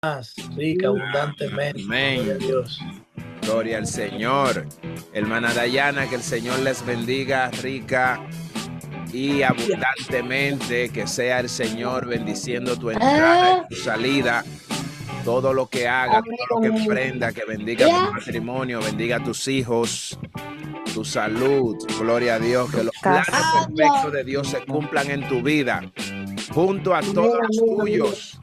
más rica, abundantemente. Gloria a Amén. Dios. Gloria al Señor. Hermana Dayana, que el Señor les bendiga rica y abundantemente. Que sea el Señor bendiciendo tu entrada y Ah, tu salida. Todo lo que haga, todo lo que amén. emprenda, que bendiga tu Ya. matrimonio, bendiga tus hijos, tu salud. Gloria a Dios. Que los planes Ah, perfectos ya. de Dios se cumplan en tu vida, junto a todos Amén, los amén, amén. tuyos.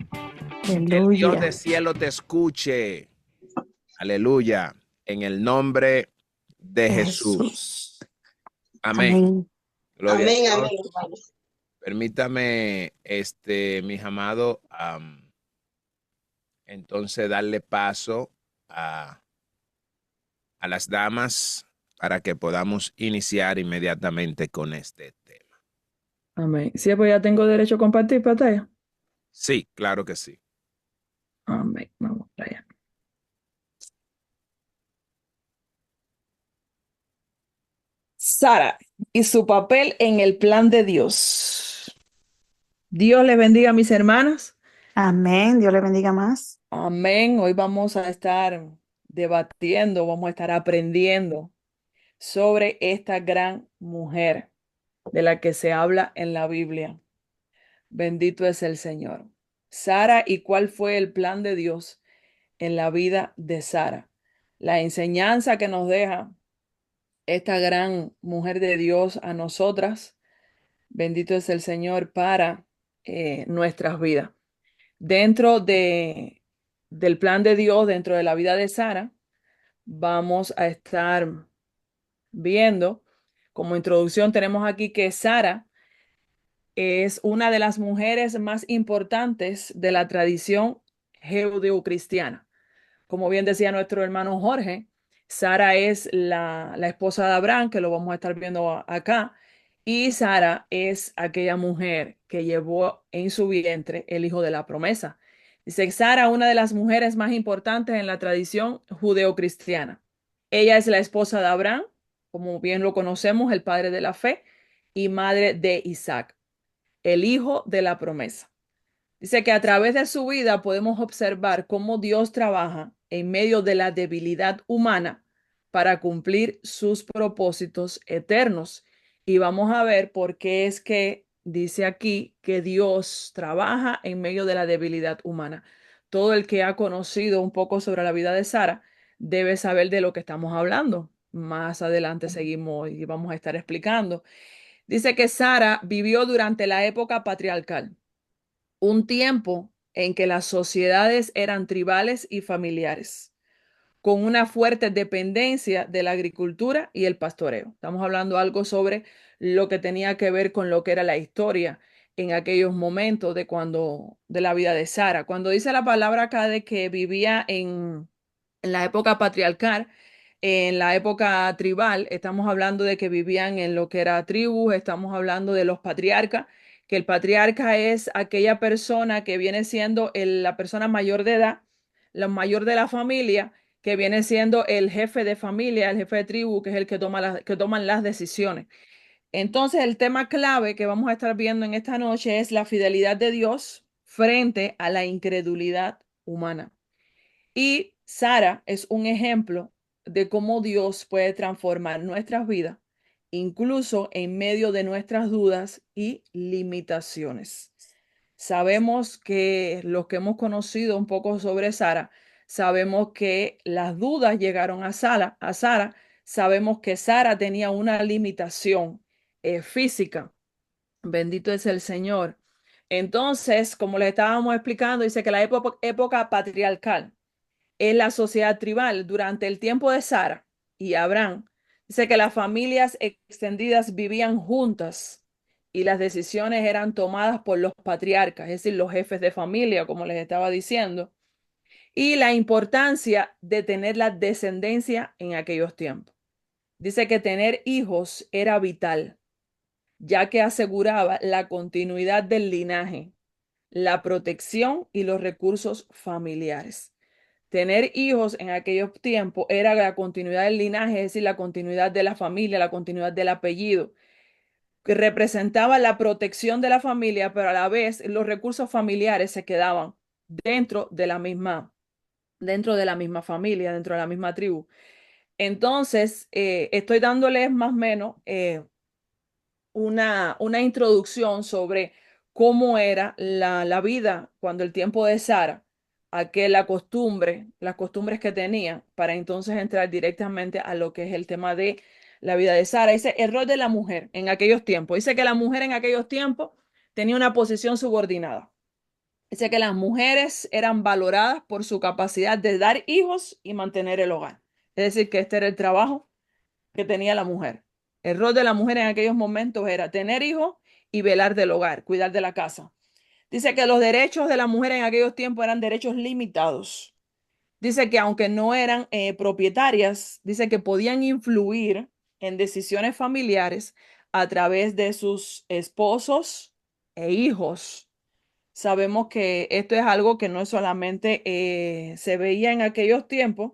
Que el Dios Aleluya. del cielo te escuche. Aleluya. En el nombre de Jesús. Jesús. Amén. Amén. Gloria a Amén, amén, Dios. hermano. Permítame, mis amados, entonces darle paso a, a las damas para que podamos iniciar inmediatamente con este tema. Amén. Sí, pues ya tengo derecho a compartir pantalla. Sí, claro que sí. Amén. Vamos para allá. Sara y su papel en el plan de Dios. Dios les bendiga a mis hermanas. Amén. Dios le bendiga más. Amén. Hoy vamos a estar debatiendo, vamos a estar aprendiendo sobre esta gran mujer de la que se habla en la Biblia. Bendito es el Señor. Sara, ¿y cuál fue el plan de Dios en la vida de Sara? La enseñanza que nos deja esta gran mujer de Dios a nosotras. Bendito es el Señor para nuestras vidas. Dentro del plan de Dios, dentro de la vida de Sara, vamos a estar viendo, como introducción, tenemos aquí que Sara es una de las mujeres más importantes de la tradición judeocristiana. Como bien decía nuestro hermano Jorge, Sara es la esposa de Abraham, que lo vamos a estar viendo acá, y Sara es aquella mujer que llevó en su vientre el hijo de la promesa. Dice Sara, una de las mujeres más importantes en la tradición judeocristiana. Ella es la esposa de Abraham, como bien lo conocemos, el padre de la fe, y madre de Isaac, el hijo de la promesa. Dice que a través de su vida podemos observar cómo Dios trabaja en medio de la debilidad humana para cumplir sus propósitos eternos. Y vamos a ver por qué es que dice aquí que Dios trabaja en medio de la debilidad humana. Todo el que ha conocido un poco sobre la vida de Sara debe saber de lo que estamos hablando. Más adelante seguimos y vamos a estar explicando. Dice que Sara vivió durante la época patriarcal, un tiempo en que las sociedades eran tribales y familiares, con una fuerte dependencia de la agricultura y el pastoreo. Estamos hablando algo sobre lo que tenía que ver con lo que era la historia en aquellos momentos de la vida de Sara. Cuando dice la palabra acá de que vivía en la época patriarcal, en la época tribal, estamos hablando de que vivían en lo que era tribus, estamos hablando de los patriarcas, que el patriarca es aquella persona que viene siendo la persona mayor de edad, la mayor de la familia, que viene siendo el jefe de familia, el jefe de tribu, que es el que que toman las decisiones. Entonces, el tema clave que vamos a estar viendo en esta noche es la fidelidad de Dios frente a la incredulidad humana. Y Sara es un ejemplo de cómo Dios puede transformar nuestras vidas, incluso en medio de nuestras dudas y limitaciones. Sabemos que los que hemos conocido un poco sobre Sara, sabemos que las dudas llegaron a Sara, sabemos que Sara tenía una limitación física. Bendito es el Señor. Entonces, como les estábamos explicando, dice que la época patriarcal en la sociedad tribal durante el tiempo de Sara y Abraham. Dice que las familias extendidas vivían juntas y las decisiones eran tomadas por los patriarcas, es decir, los jefes de familia, como les estaba diciendo, y la importancia de tener la descendencia en aquellos tiempos. Dice que tener hijos era vital, ya que aseguraba la continuidad del linaje, la protección y los recursos familiares. Tener hijos en aquellos tiempos era la continuidad del linaje, es decir, la continuidad de la familia, la continuidad del apellido, que representaba la protección de la familia, pero a la vez los recursos familiares se quedaban dentro de la misma, dentro de la misma familia, dentro de la misma tribu. Entonces, estoy dándoles más o menos una introducción sobre cómo era la vida cuando el tiempo de Sara, la costumbre, las costumbres que tenía, para entonces entrar directamente a lo que es el tema de la vida de Sara. Dice el rol de la mujer en aquellos tiempos. Dice que la mujer en aquellos tiempos tenía una posición subordinada. Dice que las mujeres eran valoradas por su capacidad de dar hijos y mantener el hogar. Es decir, que este era el trabajo que tenía la mujer. El rol de la mujer en aquellos momentos era tener hijos y velar del hogar, cuidar de la casa. Dice que los derechos de la mujer en aquellos tiempos eran derechos limitados. Dice que aunque no eran propietarias, dice que podían influir en decisiones familiares a través de sus esposos e hijos. Sabemos que esto es algo que no solamente se veía en aquellos tiempos,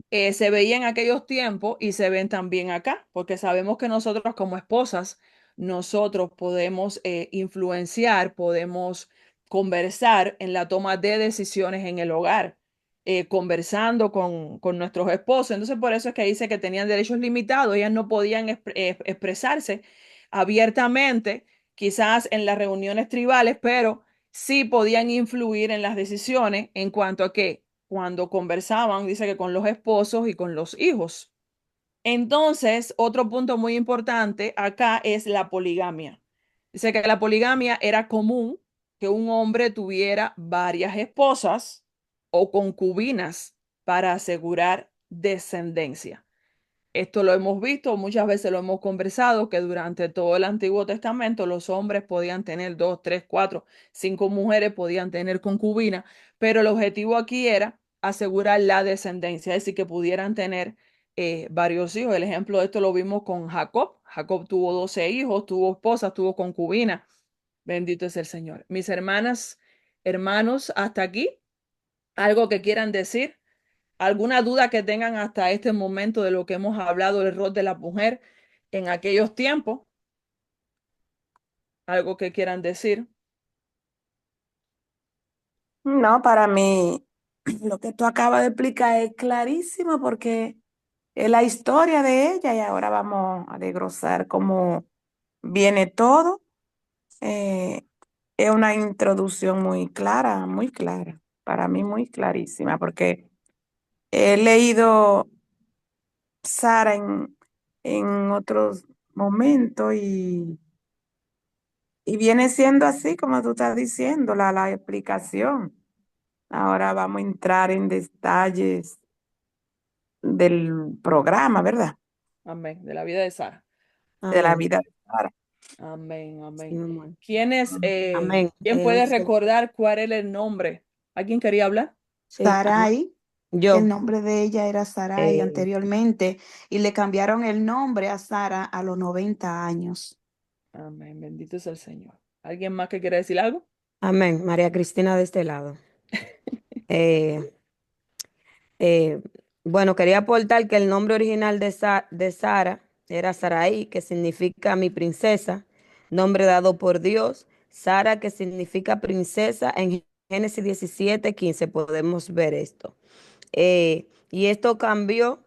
se veía en aquellos tiempos y se ven también acá, porque sabemos que nosotros como esposas, nosotros podemos influenciar, podemos conversar en la toma de decisiones en el hogar, conversando con nuestros esposos. Entonces, por eso es que dice que tenían derechos limitados, ellas no podían expresarse abiertamente, quizás en las reuniones tribales, pero sí podían influir en las decisiones en cuanto a que cuando conversaban, dice que con los esposos y con los hijos. Entonces, otro punto muy importante acá es la poligamia. Dice que la poligamia era común que un hombre tuviera varias esposas o concubinas para asegurar descendencia. Esto lo hemos visto, muchas veces lo hemos conversado, que durante todo el Antiguo Testamento los hombres podían tener dos, tres, cuatro, cinco mujeres, podían tener concubinas, pero el objetivo aquí era asegurar la descendencia, es decir, que pudieran tener varios hijos. El ejemplo de esto lo vimos con Jacob. Jacob tuvo 12 hijos, tuvo esposas, tuvo concubinas. Bendito es el Señor. Mis hermanas, hermanos, hasta aquí, algo que quieran decir. ¿Alguna duda que tengan hasta este momento de lo que hemos hablado del rol de la mujer en aquellos tiempos? ¿Algo que quieran decir? No, para mí lo que tú acabas de explicar es clarísimo porque es la historia de ella y ahora vamos a desglosar cómo viene todo. Eh, es una introducción muy clara, para mí muy clarísima, porque he leído Sara en otros momentos y viene siendo así como tú estás diciendo, la explicación. Ahora vamos a entrar en detalles del programa, ¿verdad? Amén. De la vida de Sara. De la Amén. vida de Sara. Amén, Sí, amén. mi amor. Amén. ¿Quién puede recordar cuál es el nombre? ¿Alguien quería hablar? Sí, amén. Sarai, el Yo. nombre de ella era Sarai eh, anteriormente y le cambiaron el nombre a Sara a los 90 años. Amén. Bendito es el Señor. ¿Alguien más que quiera decir algo? amén. María Cristina de este lado. Eh, eh, bueno, quería aportar que el nombre original de Sara era Sarai, que significa mi princesa, nombre dado por Dios. Sara, que significa princesa, en Génesis 17:15 podemos ver esto. Y esto cambió.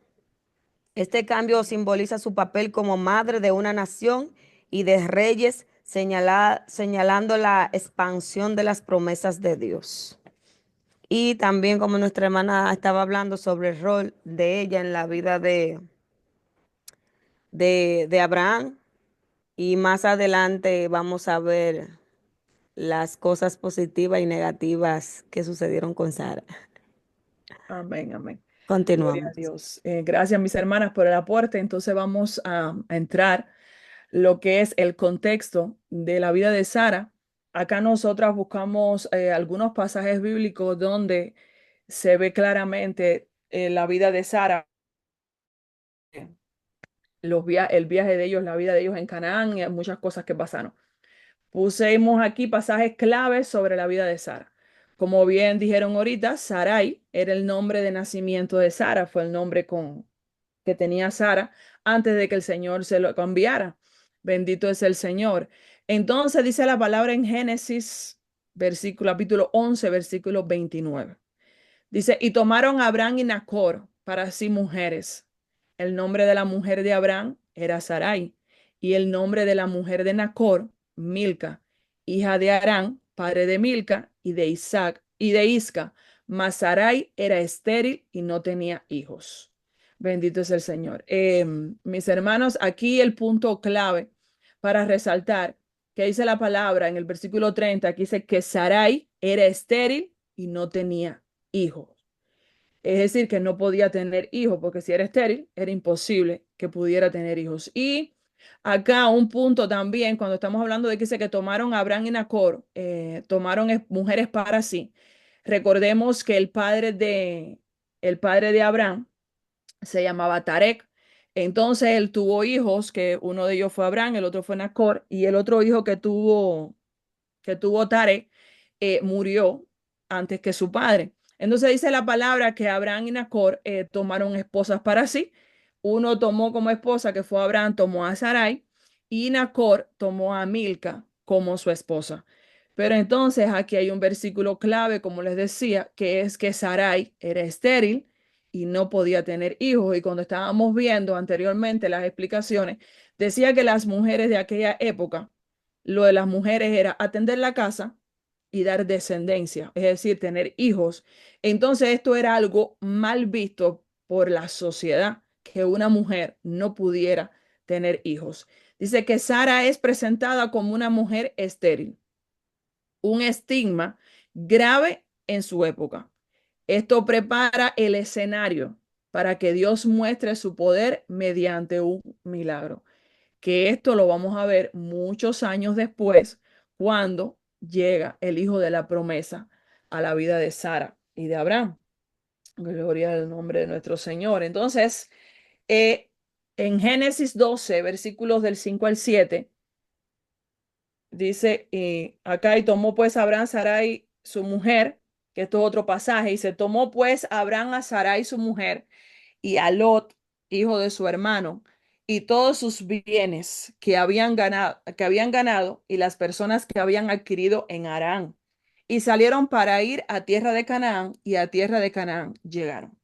Este cambio simboliza su papel como madre de una nación y de reyes, señalando la expansión de las promesas de Dios. Y también como nuestra hermana estaba hablando sobre el rol de ella en la vida de Abraham. Y más adelante vamos a ver las cosas positivas y negativas que sucedieron con Sara. Amén, amén. Gloria a Continuamos. Dios. Gracias, mis hermanas, por el aporte. Entonces vamos a entrar lo que es el contexto de la vida de Sara. Acá nosotras buscamos algunos pasajes bíblicos donde se ve claramente la vida de Sara, el viaje de ellos, la vida de ellos en Canaán y muchas cosas que pasaron. Pusimos aquí pasajes claves sobre la vida de Sara. Como bien dijeron ahorita, Sarai era el nombre de nacimiento de Sara, fue el nombre que tenía Sara antes de que el Señor se lo cambiara. Bendito es el Señor. Entonces dice la palabra en Génesis capítulo 11, versículo 29. Dice, y tomaron a Abraham y Nacor para sí mujeres. El nombre de la mujer de Abraham era Sarai, y el nombre de la mujer de Nacor, Milca, hija de Harán, padre de Milca, y de Isaac, y de Isca. Mas Sarai era estéril y no tenía hijos. Bendito es el Señor. Mis hermanos, aquí el punto clave para resaltar que dice la palabra en el versículo 30, aquí dice que Sarai era estéril y no tenía hijos. Es decir, que no podía tener hijos, porque si era estéril, era imposible que pudiera tener hijos. Y acá un punto también, cuando estamos hablando de que dice que tomaron a Abraham y Nacor, tomaron mujeres para sí. Recordemos que el padre de Abraham se llamaba Tarek. Entonces él tuvo hijos, que uno de ellos fue Abraham, el otro fue Nacor, y el otro hijo que tuvo Tarek murió antes que su padre. Entonces dice la palabra que Abraham y Nacor tomaron esposas para sí. Uno tomó como esposa, que fue Abraham, tomó a Sarai, y Nacor tomó a Milca como su esposa. Pero entonces aquí hay un versículo clave, como les decía, que es que Sarai era estéril y no podía tener hijos. Y cuando estábamos viendo anteriormente las explicaciones, decía que las mujeres de aquella época, lo de las mujeres era atender la casa y dar descendencia, es decir, tener hijos. Entonces esto era algo mal visto por la sociedad, que una mujer no pudiera tener hijos. Dice que Sara es presentada como una mujer estéril, un estigma grave en su época. Esto prepara el escenario para que Dios muestre su poder mediante un milagro, que esto lo vamos a ver muchos años después, cuando llega el hijo de la promesa a la vida de Sara y de Abraham. Gloria al nombre de nuestro Señor. Entonces, en Génesis 12, versículos del 5 al 7, dice acá, y tomó pues Abraham Sarai su mujer, que esto es otro pasaje, y se tomó pues Abraham a Sarai su mujer y a Lot, hijo de su hermano, y todos sus bienes que habían ganado y las personas que habían adquirido en Harán. Y salieron para ir a tierra de Canaán, y a tierra de Canaán llegaron.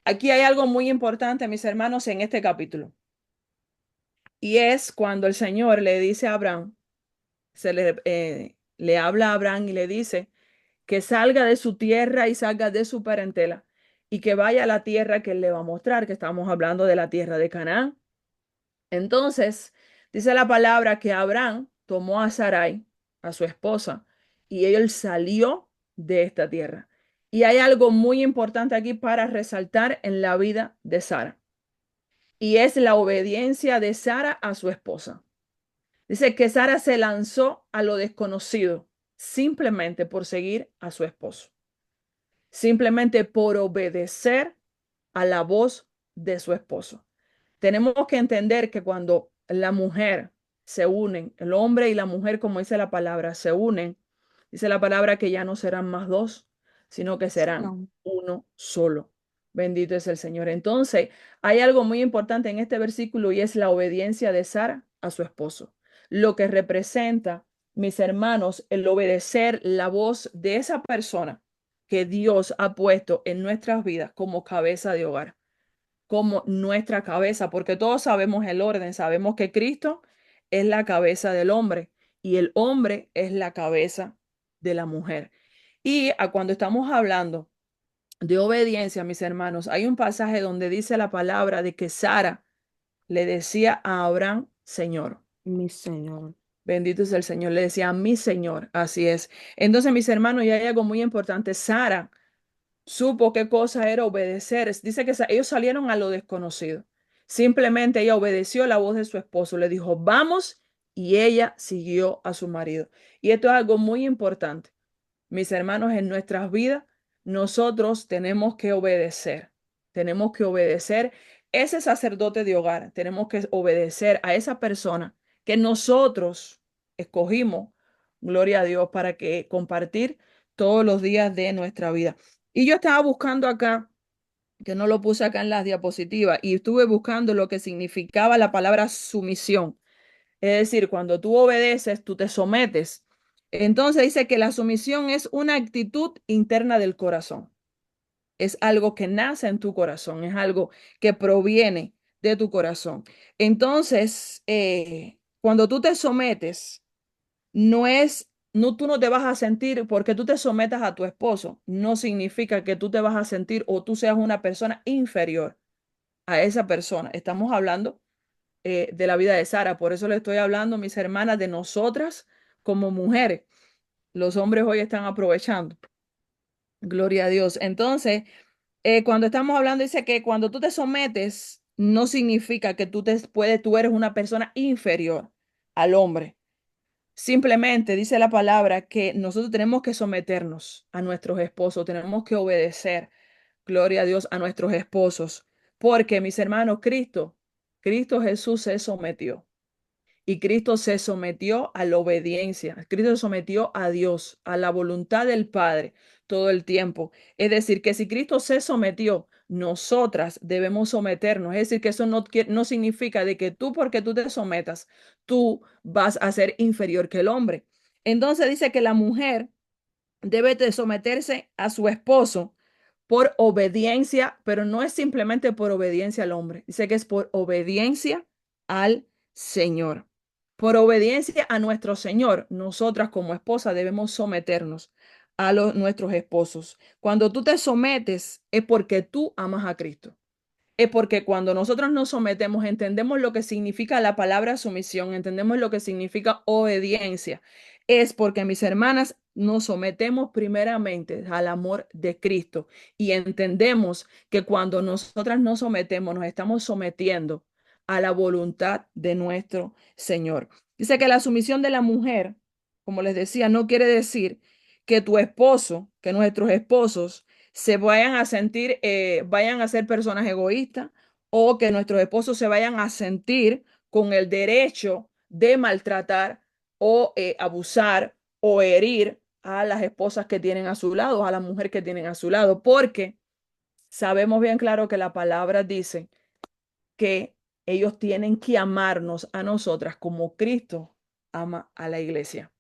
Aquí hay algo muy importante, mis hermanos, en este capítulo. Y es cuando el Señor le dice a Abraham, le habla a Abraham y le dice que salga de su tierra y salga de su parentela y que vaya a la tierra que él le va a mostrar, que estamos hablando de la tierra de Canaán. Entonces, dice la palabra que Abraham tomó a Sarai, a su esposa, y él salió de esta tierra. Y hay algo muy importante aquí para resaltar en la vida de Sara, y es la obediencia de Sara a su esposa. Dice que Sara se lanzó a lo desconocido simplemente por seguir a su esposo, simplemente por obedecer a la voz de su esposo. Tenemos que entender que cuando la mujer se unen, el hombre y la mujer, como dice la palabra, se unen, dice la palabra que ya no serán más dos, sino que serán uno solo. Bendito es el Señor. Entonces, hay algo muy importante en este versículo, y es la obediencia de Sara a su esposo. Lo que representa, mis hermanos, el obedecer la voz de esa persona que Dios ha puesto en nuestras vidas como cabeza de hogar, como nuestra cabeza, porque todos sabemos el orden, sabemos que Cristo es la cabeza del hombre y el hombre es la cabeza de la mujer. Y cuando estamos hablando de obediencia, mis hermanos, hay un pasaje donde dice la palabra de que Sara le decía a Abraham, Señor. Mi Señor. Bendito es el Señor, le decía mi Señor, así es. Entonces, mis hermanos, y hay algo muy importante, Sara supo qué cosa era obedecer. Dice que ellos salieron a lo desconocido. Simplemente ella obedeció la voz de su esposo, le dijo, vamos, y ella siguió a su marido. Y esto es algo muy importante. Mis hermanos, en nuestras vidas, nosotros tenemos que obedecer. Tenemos que obedecer ese sacerdote de hogar. Tenemos que obedecer a esa persona que nosotros escogimos, gloria a Dios, para que compartir todos los días de nuestra vida. Y yo estaba buscando acá, que no lo puse acá en las diapositivas, y estuve buscando lo que significaba la palabra sumisión. Es decir, cuando tú obedeces, tú te sometes. Entonces dice que la sumisión es una actitud interna del corazón. Es algo que nace en tu corazón, es algo que proviene de tu corazón. Entonces, cuando tú te sometes, tú no te vas a sentir, porque tú te sometas a tu esposo, no significa que tú te vas a sentir o tú seas una persona inferior a esa persona. Estamos hablando de la vida de Sara, por eso le estoy hablando, mis hermanas, de nosotras como mujeres. Los hombres hoy están aprovechando. Gloria a Dios. Entonces, cuando estamos hablando, dice que cuando tú te sometes, no significa que tú eres una persona inferior al hombre. Simplemente dice la palabra que nosotros tenemos que someternos a nuestros esposos, tenemos que obedecer, gloria a Dios, a nuestros esposos, porque mis hermanos, Cristo Jesús se sometió. Y Cristo se sometió a la obediencia. Cristo se sometió a Dios, a la voluntad del Padre todo el tiempo. Es decir, que si Cristo se sometió, nosotras debemos someternos. Es decir, que eso no significa de que tú, porque tú te sometas, tú vas a ser inferior que el hombre. Entonces dice que la mujer debe de someterse a su esposo por obediencia, pero no es simplemente por obediencia al hombre. Dice que es por obediencia al Señor. Por obediencia a nuestro Señor, nosotras como esposa debemos someternos a nuestros esposos. Cuando tú te sometes es porque tú amas a Cristo. Es porque cuando nosotros nos sometemos, entendemos lo que significa la palabra sumisión, entendemos lo que significa obediencia. Es porque, mis hermanas, nos sometemos primeramente al amor de Cristo y entendemos que cuando nosotras nos sometemos, nos estamos sometiendo a la voluntad de nuestro Señor. Dice que la sumisión de la mujer, como les decía, no quiere decir que tu esposo, que nuestros esposos se vayan a sentir, vayan a ser personas egoístas o que nuestros esposos se vayan a sentir con el derecho de maltratar o abusar o herir a las esposas que tienen a su lado, a la mujer que tienen a su lado, porque sabemos bien claro que la palabra dice que ellos tienen que amarnos a nosotras como Cristo ama a la iglesia.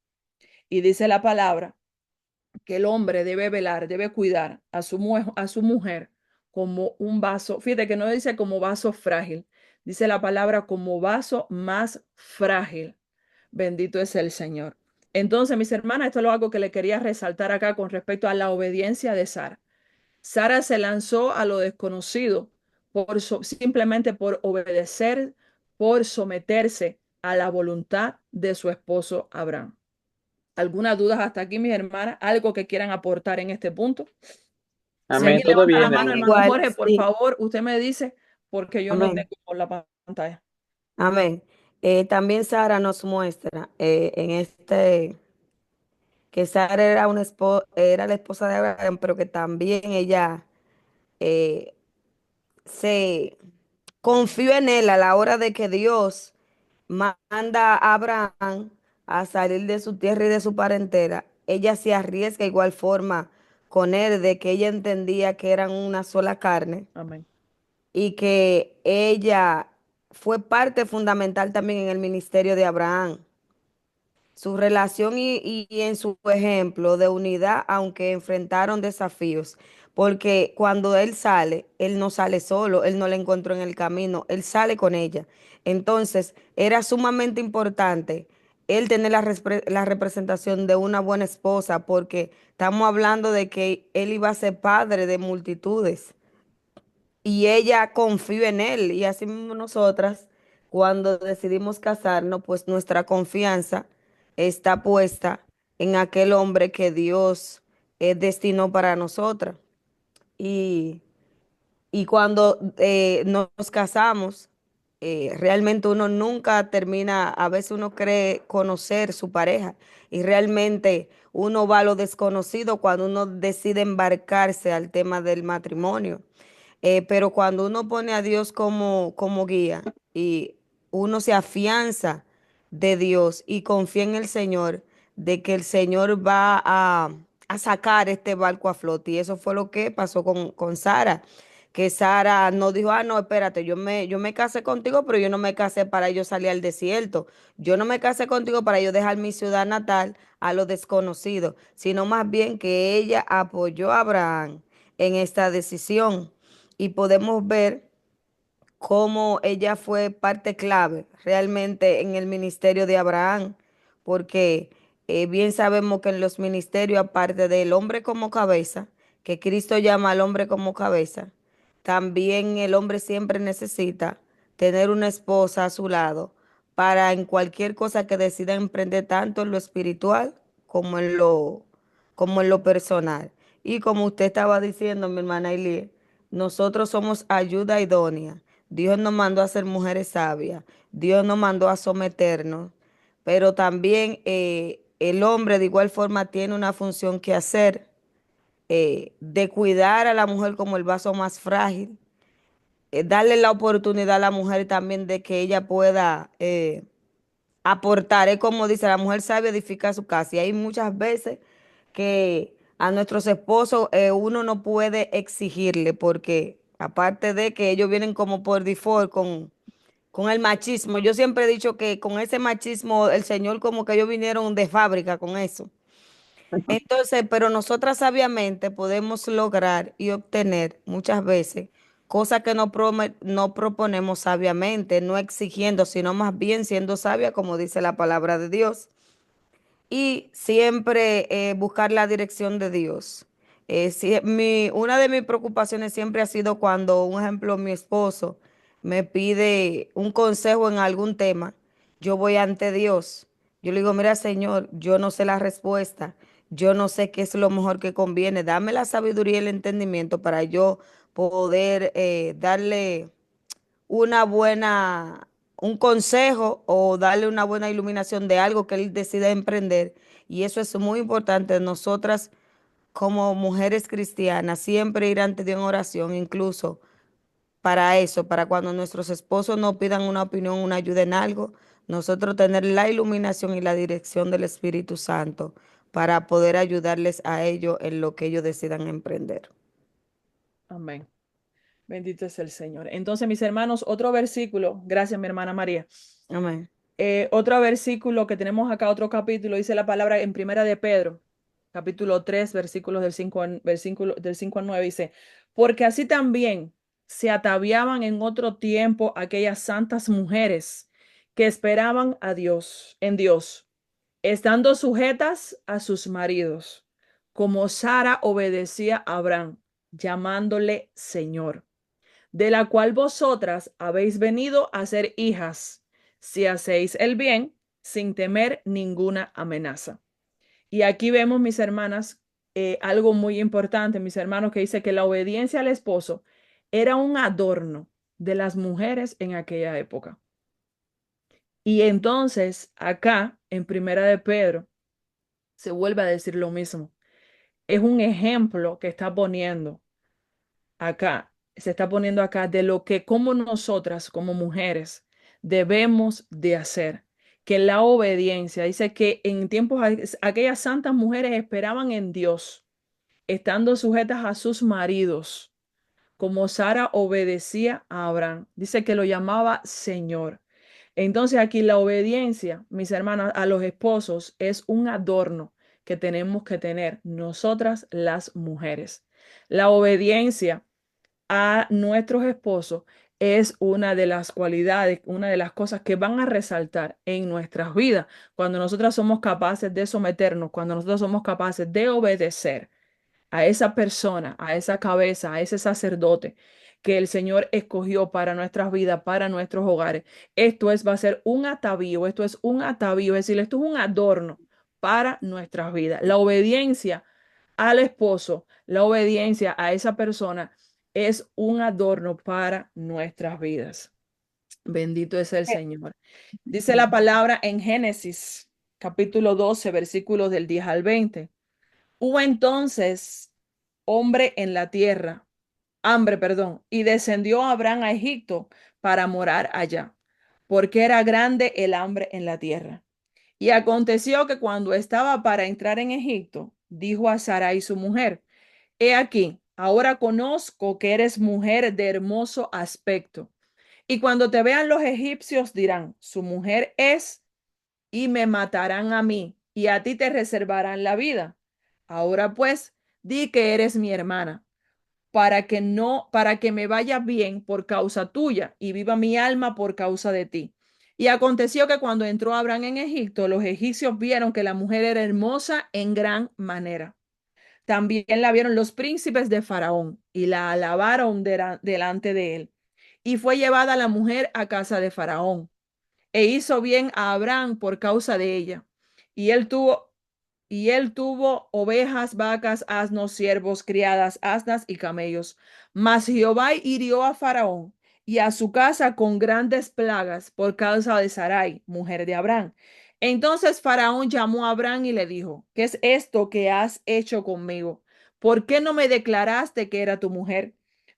Y dice la palabra que el hombre debe velar, debe cuidar a su mujer como un vaso. Fíjate que no dice como vaso frágil, dice la palabra como vaso más frágil. Bendito es el Señor. Entonces, mis hermanas, esto es algo que le quería resaltar acá con respecto a la obediencia de Sara. Sara se lanzó a lo desconocido simplemente por obedecer, por someterse a la voluntad de su esposo Abraham. ¿Alguna duda hasta aquí, mis hermanas? ¿Algo que quieran aportar en este punto? Si Amén, alguien todo levanta la bien, mano, hermano. hermano Igual, Jorge, por sí. favor, usted me dice, porque yo no Amén. tengo por la pantalla. Amén. También Sara nos muestra en que Sara era era la esposa de Abraham, pero que también ella eh, se confió en él a la hora de que Dios manda a Abraham a salir de su tierra y de su parentela. Ella se arriesga igual forma con él, de que ella entendía que eran una sola carne Amén. y que ella fue parte fundamental también en el ministerio de Abraham. Su relación y en su ejemplo de unidad, aunque enfrentaron desafíos, porque cuando él sale, él no sale solo, él no la encontró en el camino, él sale con ella. Entonces, era sumamente importante él tener la representación de una buena esposa, porque estamos hablando de que él iba a ser padre de multitudes y ella confió en él. Y así mismo nosotras, cuando decidimos casarnos, pues nuestra confianza está puesta en aquel hombre que Dios destinó para nosotras. Y, y cuando nos casamos, realmente uno nunca termina, a veces uno cree conocer su pareja y realmente uno va a lo desconocido cuando uno decide embarcarse al tema del matrimonio. Pero cuando uno pone a Dios como guía y uno se afianza de Dios y confía en el Señor, de que el Señor va a sacar este barco a flote. Y eso fue lo que pasó con Sara. que Sara no dijo, ah, no, espérate, yo me casé contigo, pero yo no me casé para yo salir al desierto. Yo no me casé contigo para yo dejar mi ciudad natal a lo desconocido, sino más bien que ella apoyó a Abraham en esta decisión. Y podemos ver cómo ella fue parte clave realmente en el ministerio de Abraham, porque bien sabemos que en los ministerios, aparte del hombre como cabeza, que Cristo llama al hombre como cabeza, también el hombre siempre necesita tener una esposa a su lado para en cualquier cosa que decida emprender, tanto en lo espiritual como en lo personal. Y como usted estaba diciendo, mi hermana Elie, nosotros somos ayuda idónea. Dios nos mandó a ser mujeres sabias. Dios nos mandó a someternos. Pero también el hombre de igual forma tiene una función que hacer, de cuidar a la mujer como el vaso más frágil, darle la oportunidad a la mujer también de que ella pueda aportar. Es como dice, la mujer sabe edificar su casa. Y hay muchas veces que a nuestros esposos uno no puede exigirle porque aparte de que ellos vienen como por default con el machismo. Yo siempre he dicho que con ese machismo el Señor como que ellos vinieron de fábrica con eso. Entonces, pero nosotras sabiamente podemos lograr y obtener muchas veces cosas que no proponemos sabiamente, no exigiendo, sino más bien siendo sabia, como dice la palabra de Dios. Y siempre buscar la dirección de Dios. Una de mis preocupaciones siempre ha sido cuando, un ejemplo, mi esposo me pide un consejo en algún tema, yo voy ante Dios. Yo le digo, mira, Señor, yo no sé la respuesta, yo no sé qué es lo mejor que conviene, dame la sabiduría y el entendimiento para yo poder darle una buena, un consejo o darle una buena iluminación de algo que él decida emprender. Y eso es muy importante. Nosotras, como mujeres cristianas, siempre ir ante Dios en oración, incluso para eso, para cuando nuestros esposos nos pidan una opinión, una ayuda en algo, nosotros tener la iluminación y la dirección del Espíritu Santo para poder ayudarles a ellos en lo que ellos decidan emprender. Amén. Bendito es el Señor. Entonces, mis hermanos, otro versículo, gracias, mi hermana María. Amén. Otro versículo que tenemos acá, otro capítulo, dice la palabra en Primera de Pedro, capítulo 3, versículos del 5 al 9, dice, porque así también se ataviaban en otro tiempo aquellas santas mujeres que esperaban a Dios, en Dios, estando sujetas a sus maridos, como Sara obedecía a Abraham, llamándole Señor, de la cual vosotras habéis venido a ser hijas, si hacéis el bien sin temer ninguna amenaza. Y aquí vemos, mis hermanas, algo muy importante, mis hermanos, que dice que la obediencia al esposo era un adorno de las mujeres en aquella época. Y entonces, acá, en Primera de Pedro, se vuelve a decir lo mismo. Es un ejemplo que está poniendo acá, se está poniendo acá de lo que como nosotras, como mujeres, debemos de hacer. Que la obediencia, dice que en tiempos aquellas santas mujeres esperaban en Dios, estando sujetas a sus maridos, como Sara obedecía a Abraham. Dice que lo llamaba Señor. Entonces aquí la obediencia, mis hermanas, a los esposos es un adorno que tenemos que tener nosotras las mujeres. La obediencia a nuestros esposos es una de las cualidades, una de las cosas que van a resaltar en nuestras vidas cuando nosotras somos capaces de someternos, cuando nosotros somos capaces de obedecer a esa persona, a esa cabeza, a ese sacerdote que el Señor escogió para nuestras vidas, para nuestros hogares. Va a ser un atavío, esto es un atavío, es decir, esto es un adorno para nuestras vidas. La obediencia al esposo, la obediencia a esa persona es un adorno para nuestras vidas. Bendito es el Señor. Dice la palabra en Génesis, capítulo 12, versículos del 10 al 20. Hubo entonces hambre, perdón, y descendió Abraham a Egipto para morar allá, porque era grande el hambre en la tierra. Y aconteció que cuando estaba para entrar en Egipto, dijo a Sarai su mujer, he aquí, ahora conozco que eres mujer de hermoso aspecto. Y cuando te vean los egipcios dirán, su mujer es, y me matarán a mí, y a ti te reservarán la vida. Ahora pues, di que eres mi hermana, para que me vaya bien por causa tuya y viva mi alma por causa de ti. Y aconteció que cuando entró Abraham en Egipto, los egipcios vieron que la mujer era hermosa en gran manera. También la vieron los príncipes de Faraón y la alabaron delante de él. Y fue llevada la mujer a casa de Faraón e hizo bien a Abraham por causa de ella. Y él tuvo, y él tuvo ovejas, vacas, asnos, siervos, criadas, asnas y camellos. Mas Jehová hirió a Faraón y a su casa con grandes plagas por causa de Sarai, mujer de Abraham. Entonces Faraón llamó a Abraham y le dijo, ¿qué es esto que has hecho conmigo? ¿Por qué no me declaraste que era tu mujer?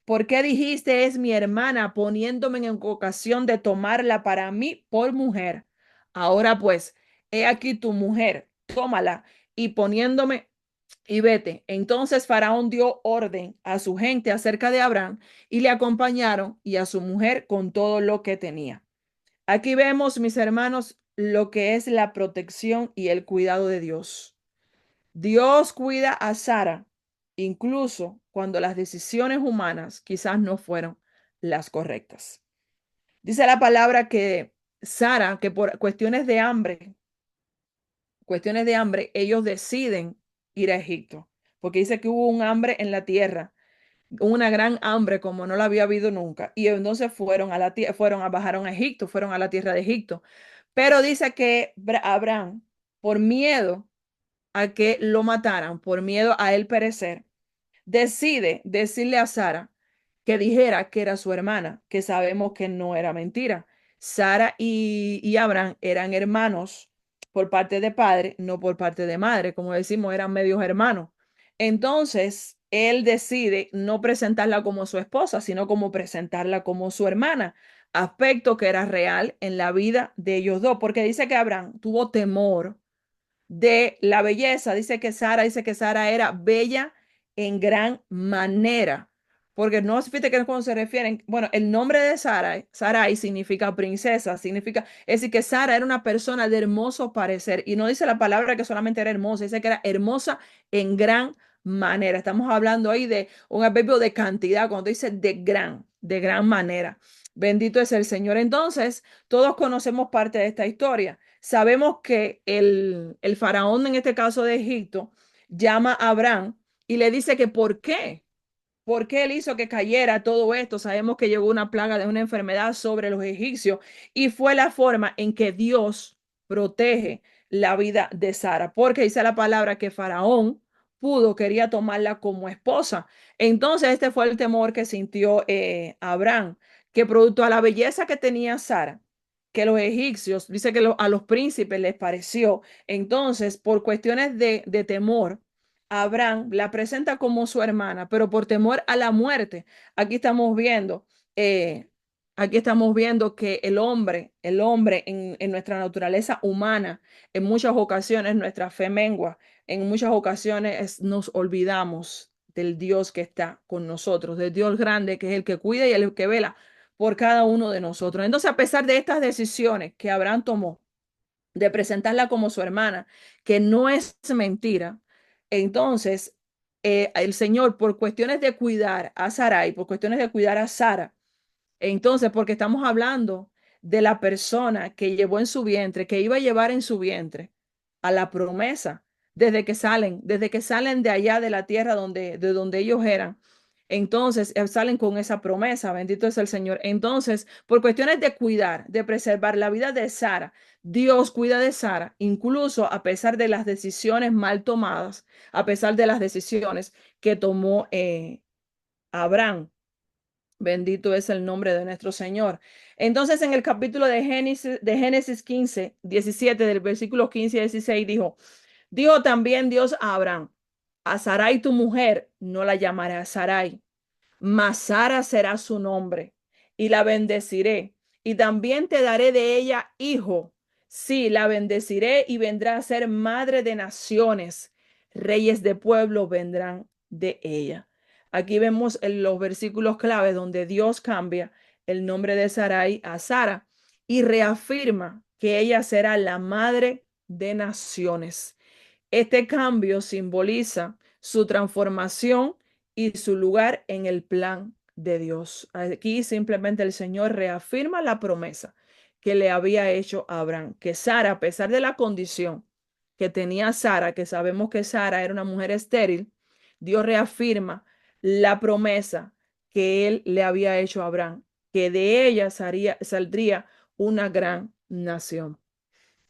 ¿Por qué dijiste es mi hermana, poniéndome en ocasión de tomarla para mí por mujer? Ahora pues, he aquí tu mujer, tómala y poniéndome y vete. Entonces Faraón dio orden a su gente acerca de Abraham y le acompañaron y a su mujer con todo lo que tenía. Aquí vemos, mis hermanos, lo que es la protección y el cuidado de Dios. Dios cuida a Sara, incluso cuando las decisiones humanas quizás no fueron las correctas. Dice la palabra que Sara, que por cuestiones de hambre, ellos deciden ir a Egipto, porque dice que hubo un hambre en la tierra, una gran hambre como no la había habido nunca, y entonces bajaron a Egipto, fueron a la tierra de Egipto. Pero dice que Abraham, por miedo a que lo mataran, por miedo a él perecer, decide decirle a Sara que dijera que era su hermana, que sabemos que no era mentira. Sara y Abraham eran hermanos por parte de padre, no por parte de madre, como decimos, eran medios hermanos. Entonces, él decide no presentarla como su esposa, sino como presentarla como su hermana, aspecto que era real en la vida de ellos dos, porque dice que Abraham tuvo temor de la belleza. Dice que Sara era bella en gran manera, porque no se fíjate que cuando se refieren, bueno, el nombre de Sara, Sarai significa princesa, significa, es decir, que Sara era una persona de hermoso parecer, y no dice la palabra que solamente era hermosa, dice que era hermosa en gran manera. Estamos hablando ahí de un adverbio de cantidad, cuando dice de gran manera. Bendito es el Señor. Entonces, todos conocemos parte de esta historia. Sabemos que el faraón, en este caso de Egipto, llama a Abraham y le dice que por qué él hizo que cayera todo esto. Sabemos que llegó una plaga de una enfermedad sobre los egipcios y fue la forma en que Dios protege la vida de Sara, porque dice la palabra que Faraón quería tomarla como esposa. Entonces este fue el temor que sintió Abraham, que producto a la belleza que tenía Sara, que los egipcios, dice que a los príncipes les pareció. Entonces, por cuestiones de temor, Abraham la presenta como su hermana, pero por temor a la muerte. Aquí estamos viendo, eh, aquí estamos viendo que el hombre en nuestra naturaleza humana, en muchas ocasiones nuestra fe mengua, en muchas ocasiones nos olvidamos del Dios que está con nosotros, del Dios grande que es el que cuida y el que vela por cada uno de nosotros. Entonces, a pesar de estas decisiones que Abraham tomó, de presentarla como su hermana, que no es mentira, entonces el Señor, por cuestiones de cuidar a Sarai, por cuestiones de cuidar a Sara, entonces, porque estamos hablando de la persona que llevó en su vientre, que iba a llevar en su vientre a la promesa, desde que salen de allá de la tierra de donde ellos eran. Entonces salen con esa promesa, bendito es el Señor. Entonces, por cuestiones de cuidar, de preservar la vida de Sara, Dios cuida de Sara, incluso a pesar de las decisiones mal tomadas, a pesar de las decisiones que tomó Abraham. Bendito es el nombre de nuestro Señor. Entonces, en el capítulo de Génesis 15, 17, del versículo 15 y 16, dijo también Dios a Abraham, a Sarai tu mujer no la llamará Sarai, mas Sara será su nombre, y la bendeciré, y también te daré de ella hijo. Sí, la bendeciré y vendrá a ser madre de naciones, reyes de pueblo vendrán de ella. Aquí vemos en los versículos clave donde Dios cambia el nombre de Sarai a Sara y reafirma que ella será la madre de naciones. Este cambio simboliza su transformación y su lugar en el plan de Dios. Aquí simplemente el Señor reafirma la promesa que le había hecho a Abraham, que Sara, a pesar de la condición que tenía Sara, que sabemos que Sara era una mujer estéril, Dios reafirma la promesa que él le había hecho a Abraham, que de ella saldría una gran nación.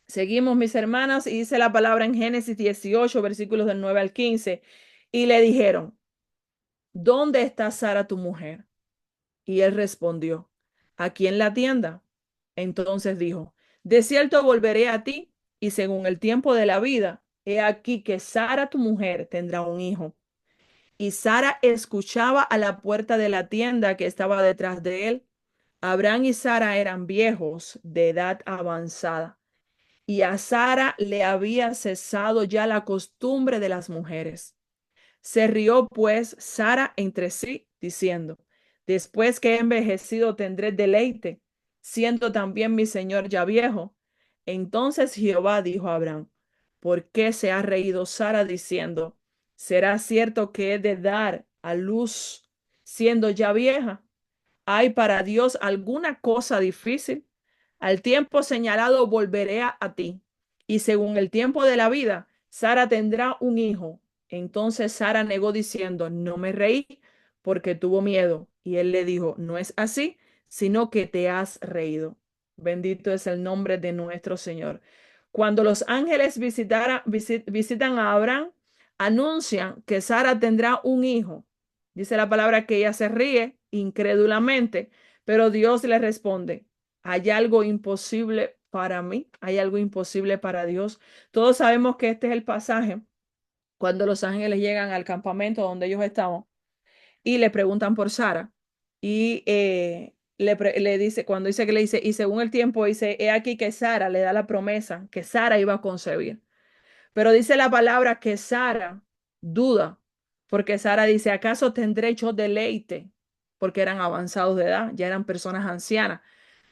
Seguimos, mis hermanas, y dice la palabra en Génesis 18, versículos del 9 al 15, y le dijeron, ¿dónde está Sara tu mujer? Y él respondió, aquí en la tienda. Entonces dijo, de cierto volveré a ti, y según el tiempo de la vida, he aquí que Sara tu mujer tendrá un hijo. Y Sara escuchaba a la puerta de la tienda que estaba detrás de él. Abraham y Sara eran viejos de edad avanzada y a Sara le había cesado ya la costumbre de las mujeres. Se rió pues Sara entre sí, diciendo, después que he envejecido tendré deleite, siendo también mi señor ya viejo. Entonces Jehová dijo a Abraham, ¿por qué se ha reído Sara diciendo, será cierto que he de dar a luz siendo ya vieja? ¿Hay para Dios alguna cosa difícil? Al tiempo señalado volveré a ti. Y según el tiempo de la vida, Sara tendrá un hijo. Entonces Sara negó diciendo, no me reí porque tuvo miedo. Y él le dijo, no es así, sino que te has reído. Bendito es el nombre de nuestro Señor. Cuando los ángeles visitan a Abraham, anuncian que Sara tendrá un hijo. Dice la palabra que ella se ríe incrédulamente, pero Dios le responde, ¿hay algo imposible para mí? ¿Hay algo imposible para Dios? Todos sabemos que este es el pasaje cuando los ángeles llegan al campamento donde ellos estaban y le preguntan por Sara y le dice, cuando dice que le dice, y según el tiempo dice, he aquí que Sara le da la promesa que Sara iba a concebir. Pero dice la palabra que Sara duda, porque Sara dice, ¿acaso tendré yo deleite? Porque eran avanzados de edad, ya eran personas ancianas.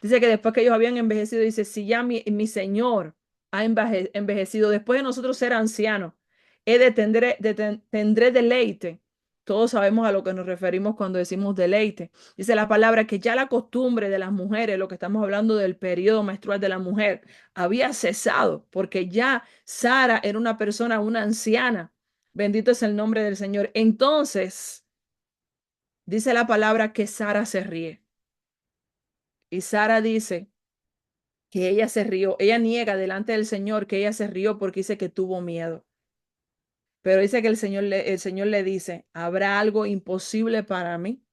Dice que después que ellos habían envejecido, dice, si ya mi Señor ha envejecido, después de nosotros ser ancianos, tendré deleite. Todos sabemos a lo que nos referimos cuando decimos deleite. Dice la palabra que ya la costumbre de las mujeres, lo que estamos hablando del periodo menstrual de la mujer, había cesado, porque ya Sara era una persona, una anciana. Bendito es el nombre del Señor. Entonces, dice la palabra que Sara se ríe. Y Sara dice que ella se rió. Ella niega delante del Señor que ella se rió porque dice que tuvo miedo. Pero dice que el Señor le dice, ¿habrá algo imposible para mí?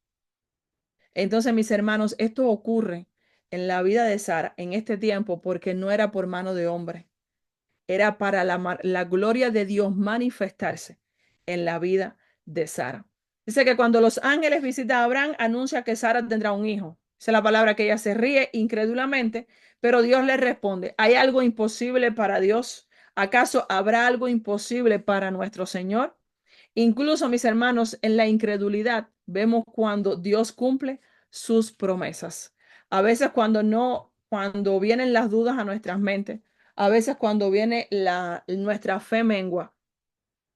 Entonces, mis hermanos, esto ocurre en la vida de Sara en este tiempo porque no era por mano de hombre. Era para la gloria de Dios manifestarse en la vida de Sara. Dice que cuando los ángeles visitan a Abraham, anuncia que Sara tendrá un hijo. Esa es la palabra que ella se ríe incrédulamente, pero Dios le responde, ¿hay algo imposible para Dios? ¿Acaso habrá algo imposible para nuestro Señor? Incluso, mis hermanos, en la incredulidad vemos cuando Dios cumple sus promesas. A veces cuando vienen las dudas a nuestras mentes, a veces cuando viene nuestra fe mengua.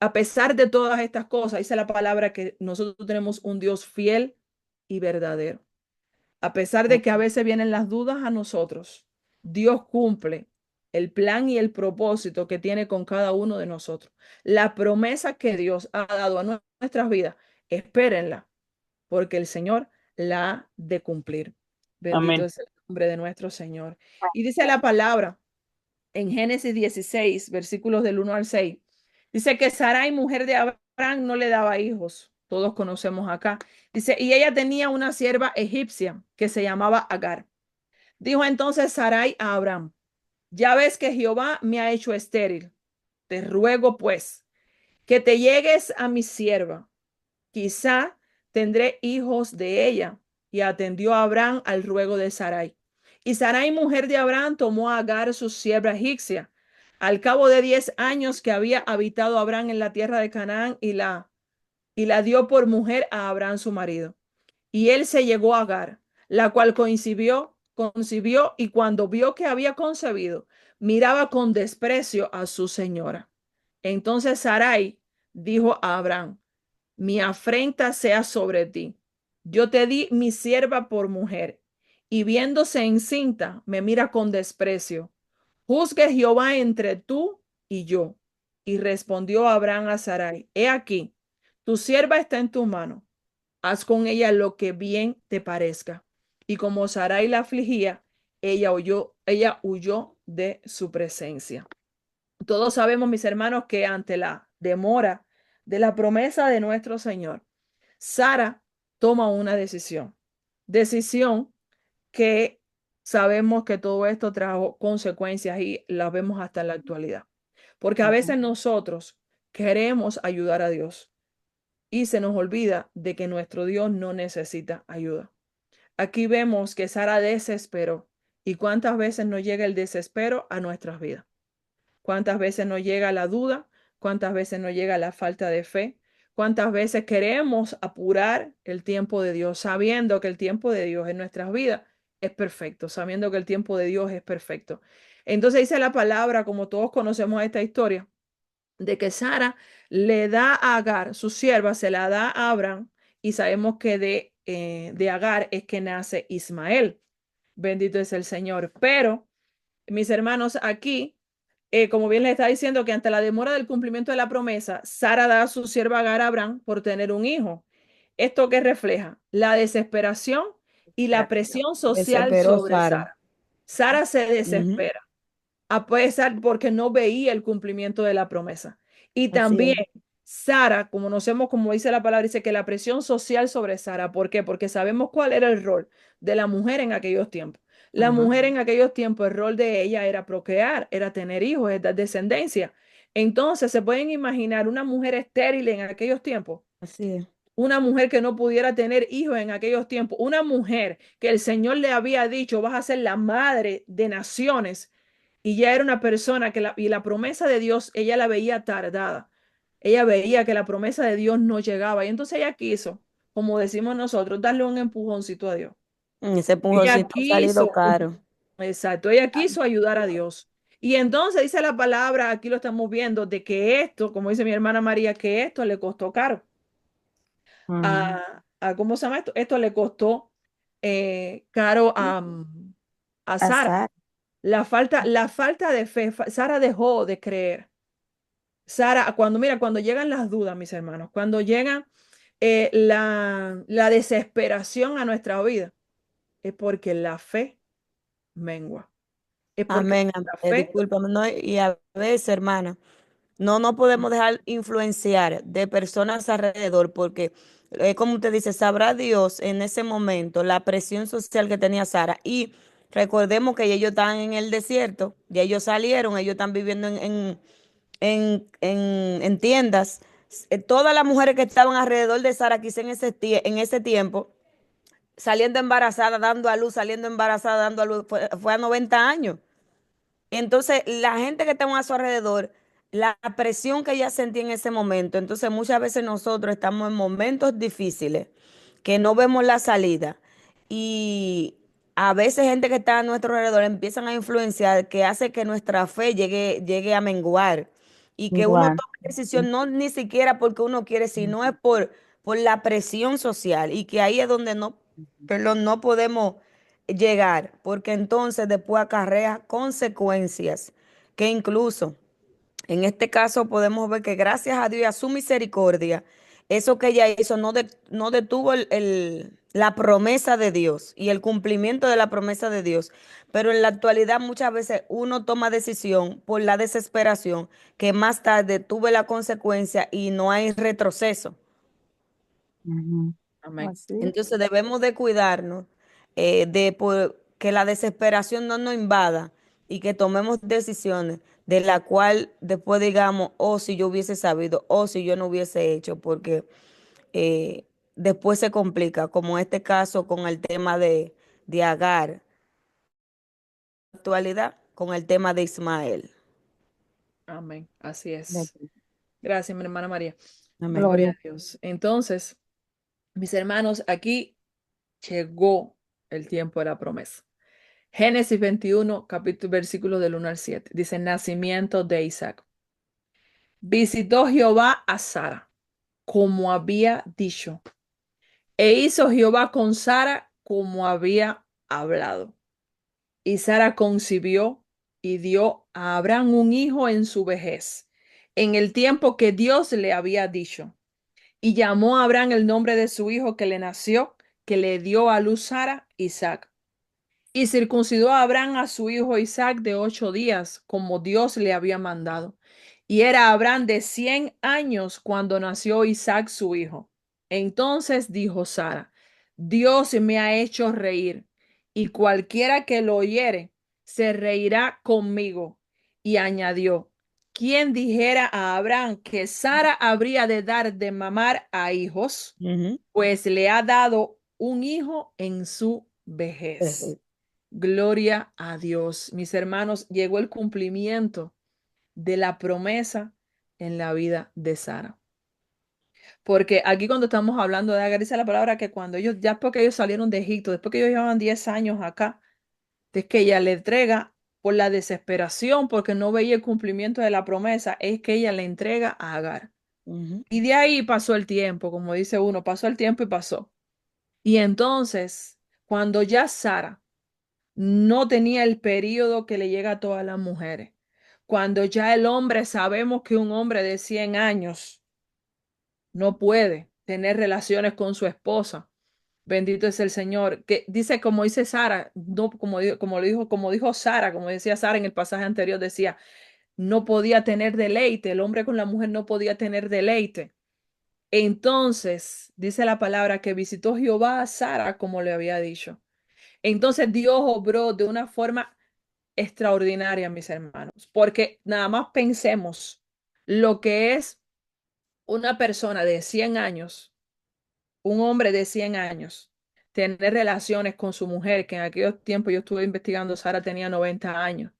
A pesar de todas estas cosas, dice la palabra que nosotros tenemos un Dios fiel y verdadero. A pesar de que a veces vienen las dudas a nosotros, Dios cumple el plan y el propósito que tiene con cada uno de nosotros. La promesa que Dios ha dado a nuestras vidas, espérenla, porque el Señor la ha de cumplir. Bendito Amén. es el nombre de nuestro Señor. Y dice la palabra en Génesis 16, versículos del 1 al 6, dice que Sarai, mujer de Abraham, no le daba hijos. Todos conocemos acá. Dice, y ella tenía una sierva egipcia que se llamaba Agar. Dijo entonces Sarai a Abraham, ya ves que Jehová me ha hecho estéril. Te ruego pues que te llegues a mi sierva. Quizá tendré hijos de ella. Y atendió a Abraham al ruego de Sarai. Y Sarai, mujer de Abraham, tomó a Agar, su sierva egipcia. Al cabo de 10 años que había habitado Abraham en la tierra de Canaán y y la dio por mujer a Abraham su marido. Y él se llegó a Agar, la cual concibió y cuando vio que había concebido, miraba con desprecio a su señora. Entonces Sarai dijo a Abraham, mi afrenta sea sobre ti. Yo te di mi sierva por mujer, y viéndose encinta, me mira con desprecio. Juzgue Jehová entre tú y yo. Y respondió Abraham a Sarai, he aquí, tu sierva está en tu mano. Haz con ella lo que bien te parezca. Y como Sarai la afligía, ella huyó de su presencia. Todos sabemos, mis hermanos, que ante la demora de la promesa de nuestro Señor, Sara toma una decisión que sabemos que todo esto trajo consecuencias y las vemos hasta en la actualidad. Porque a veces nosotros queremos ayudar a Dios y se nos olvida de que nuestro Dios no necesita ayuda. Aquí vemos que Sara desesperó. ¿Y cuántas veces nos llega el desespero a nuestras vidas? ¿Cuántas veces nos llega la duda? ¿Cuántas veces nos llega la falta de fe? ¿Cuántas veces queremos apurar el tiempo de Dios, sabiendo que el tiempo de Dios en nuestras vidas es perfecto, sabiendo que el tiempo de Dios es perfecto? Entonces dice la palabra, como todos conocemos esta historia, de que Sara le da a Agar, su sierva, se la da a Abraham, y sabemos que de Agar es que nace Ismael. Bendito es el Señor. Pero, mis hermanos, aquí como bien le está diciendo, que ante la demora del cumplimiento de la promesa, Sara da a su sierva Agar a Abraham por tener un hijo. ¿Esto qué refleja? La desesperación y la presión social Desesperó sobre Sara. Sara. Sara se Ujú. desespera, a pesar porque no veía el cumplimiento de la promesa. Y Así también es. Sara, como conocemos, como dice la palabra, dice que la presión social sobre Sara. ¿Por qué? Porque sabemos cuál era el rol de la mujer en aquellos tiempos. La mujer en aquellos tiempos, el rol de ella era procrear, era tener hijos, era dar descendencia. Entonces, se pueden imaginar una mujer estéril en aquellos tiempos, Así es. una mujer que no pudiera tener hijos en aquellos tiempos, una mujer que el Señor le había dicho, vas a ser la madre de naciones, y ya era una persona y la promesa de Dios, ella la veía tardada. Ella veía que la promesa de Dios no llegaba, y entonces ella quiso, como decimos nosotros, darle un empujoncito a Dios. Ese Ella empujoncito ha salido quiso, caro. exacto, ella quiso ayudar a Dios. Y entonces dice la palabra, aquí lo estamos viendo, de que esto, como dice mi hermana María, que esto le costó caro. ¿Cómo se llama esto? Esto le costó caro a A Sara. Sara. La falta de fe. Sara dejó de creer. Sara, cuando llegan las dudas, mis hermanos, cuando llega la desesperación a nuestra vida, es porque la fe mengua. Es porque Amén. la fe, Discúlpame. No, y a veces, hermana, no podemos dejar influenciar de personas alrededor porque, como usted dice, sabrá Dios en ese momento la presión social que tenía Sara. Y recordemos que ellos están en el desierto, ya ellos salieron, ellos están viviendo en tiendas. Todas las mujeres que estaban alrededor de Sara, quizá en ese tiempo, saliendo embarazada, dando a luz, saliendo embarazada, dando a luz, fue a 90 años. Entonces, la gente que estamos a su alrededor, la presión que ella sentía en ese momento, entonces muchas veces nosotros estamos en momentos difíciles que no vemos la salida y a veces gente que está a nuestro alrededor empiezan a influenciar que hace que nuestra fe llegue a menguar y que uno Igual. tome decisión no ni siquiera porque uno quiere, sino es por la presión social y que ahí es donde perdón, no podemos llegar, porque entonces después acarrea consecuencias que incluso en este caso podemos ver que gracias a Dios y a su misericordia, eso que ella hizo no detuvo la promesa de Dios y el cumplimiento de la promesa de Dios. Pero en la actualidad muchas veces uno toma decisión por la desesperación que más tarde tuve la consecuencia y no hay retroceso. Ujú. amén. Así es. Entonces debemos de cuidarnos que la desesperación no nos invada y que tomemos decisiones de la cual después digamos, oh, si yo hubiese sabido, oh, si yo no hubiese hecho, porque eh, después se complica, como este caso con el tema de Agar, actualidad con el tema de Ismael. Amén. Así es. Gracias, mi hermana María. Amén. Gloria a Dios. Entonces, mis hermanos, aquí llegó el tiempo de la promesa. Génesis 21, capítulo, versículo del 1 al 7. Dice, nacimiento de Isaac. Visitó Jehová a Sara, como había dicho, e hizo Jehová con Sara como había hablado. Y Sara concibió y dio a Abraham un hijo en su vejez, en el tiempo que Dios le había dicho. Y llamó a Abraham el nombre de su hijo que le nació, que le dio a luz Sara, Isaac. Y circuncidó a Abraham a su hijo Isaac de 8 días, como Dios le había mandado. Y era Abraham de 100 años cuando nació Isaac su hijo. Entonces dijo Sara, Dios me ha hecho reír, y cualquiera que lo oyere se reirá conmigo. Y añadió, ¿quién dijera a Abraham que Sara habría de dar de mamar a hijos? Pues le ha dado un hijo en su vejez. Gloria a Dios. Mis hermanos, llegó el cumplimiento de la promesa en la vida de Sara. Porque aquí cuando estamos hablando de Agar, dice la palabra que cuando ellos, ya porque ellos salieron de Egipto, después que ellos llevaban 10 años acá, es que ella le entrega por la desesperación, porque no veía el cumplimiento de la promesa, es que ella le entrega a Agar. Y de ahí pasó el tiempo, como dice uno, pasó el tiempo y pasó. Y entonces, cuando ya Sara no tenía el periodo que le llega a todas las mujeres. Cuando ya el hombre, sabemos que un hombre de 100 años no puede tener relaciones con su esposa. Bendito es el Señor. Que dice, como dice Sara, no, como dijo Sara, como decía Sara en el pasaje anterior, decía, no podía tener deleite. El hombre con la mujer no podía tener deleite. Entonces, dice la palabra que visitó Jehová a Sara, como le había dicho. Entonces Dios obró de una forma extraordinaria, mis hermanos, porque nada más pensemos lo que es una persona de 100 años, un hombre de 100 años, tener relaciones con su mujer, que en aquellos tiempos yo estuve investigando, Sara tenía 90 años.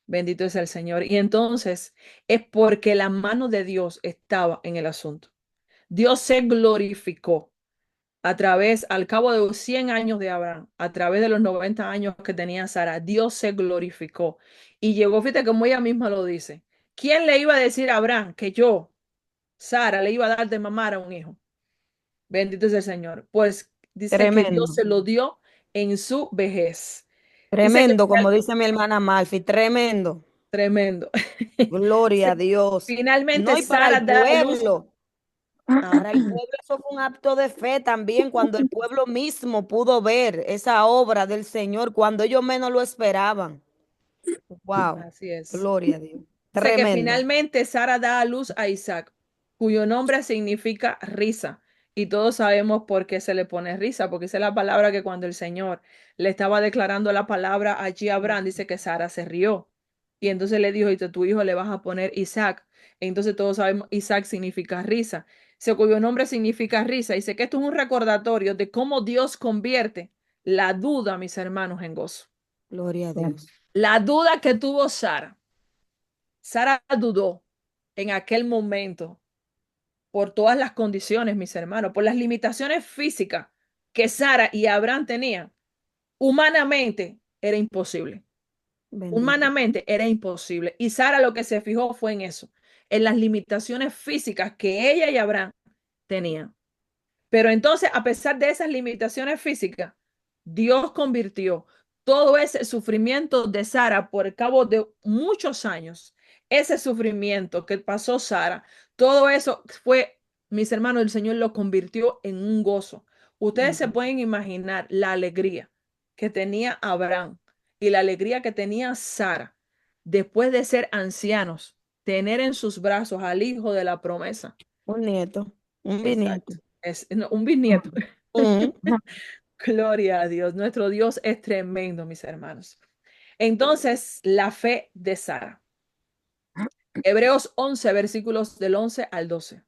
Bendito es el Señor. Y entonces es porque la mano de Dios estaba en el asunto. Dios se glorificó a través, al cabo de los 100 años de Abraham, a través de los 90 años que tenía Sara, Dios se glorificó y llegó, fíjate como ella misma lo dice. ¿Quién le iba a decir a Abraham que yo, Sara, le iba a dar de mamar a un hijo? Bendito es el Señor. Pues dice que Dios Tremendo, se lo dio en su vejez. Dice que tremendo, como dice mi hermana Malfi, tremendo. tremendo. Gloria a Dios. Finalmente No, y para Sara el da a luz. pueblo. Para el pueblo eso fue un acto de fe también, cuando el pueblo mismo pudo ver esa obra del Señor, cuando ellos menos lo esperaban. Wow, Así es. gloria a Dios. Dice que Tremendo. finalmente Sara da a luz a Isaac, cuyo nombre significa risa. Y todos sabemos por qué se le pone risa, porque esa es la palabra que cuando el Señor le estaba declarando la palabra allí a Abraham, dice que Sara se rió. Y entonces le dijo, y tu hijo le vas a poner Isaac. Entonces todos sabemos, Isaac significa risa. Dice, cuyo nombre significa risa. Dice que esto es un recordatorio de cómo Dios convierte la duda, mis hermanos, en gozo. Gloria a Dios. La duda que tuvo Sara. Sara dudó en aquel momento por todas las condiciones, mis hermanos, por las limitaciones físicas que Sara y Abraham tenían. Humanamente era imposible. Bendito. Humanamente era imposible. Y Sara lo que se fijó fue en eso, en las limitaciones físicas que ella y Abraham tenían. Pero entonces, a pesar de esas limitaciones físicas, Dios convirtió todo ese sufrimiento de Sara por el cabo de muchos años, ese sufrimiento que pasó Sara, todo eso fue, mis hermanos, el Señor lo convirtió en un gozo. Ustedes se pueden imaginar la alegría que tenía Abraham y la alegría que tenía Sara después de ser ancianos, tener en sus brazos al hijo de la promesa. Un nieto, un bisnieto. Exacto. No, un bisnieto. Ujú. Gloria a Dios. Nuestro Dios es tremendo, mis hermanos. Entonces, la fe de Sara. Hebreos 11, versículos del 11 al 12.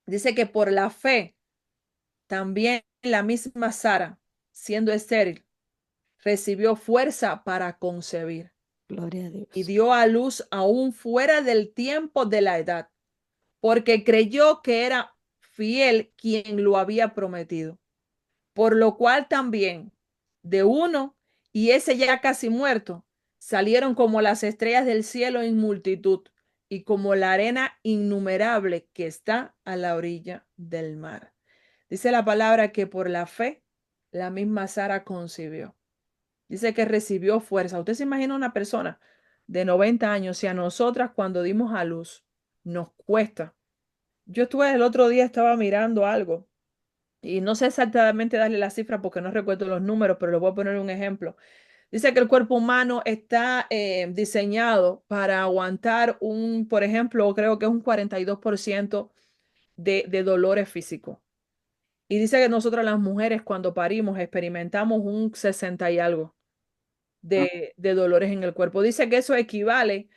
Dice que por la fe, también la misma Sara, siendo estéril, recibió fuerza para concebir Gloria a y Dios. dio a luz aún fuera del tiempo de la edad, porque creyó que era fiel quien lo había prometido. Por lo cual también de uno, y ese ya casi muerto, salieron como las estrellas del cielo en multitud y como la arena innumerable que está a la orilla del mar. Dice la palabra que por la fe la misma Sara concibió. Dice que recibió fuerza. Usted se imagina una persona de 90 años, si a nosotras cuando dimos a luz nos cuesta. Yo estuve el otro día, estaba mirando algo y no sé exactamente darle la cifra porque no recuerdo los números, pero le voy a poner un ejemplo. Dice que el cuerpo humano está diseñado para aguantar por ejemplo, creo que es un 42% de dolores físicos. Y dice que nosotras las mujeres cuando parimos experimentamos un 60 y algo de dolores en el cuerpo. Dice que eso equivale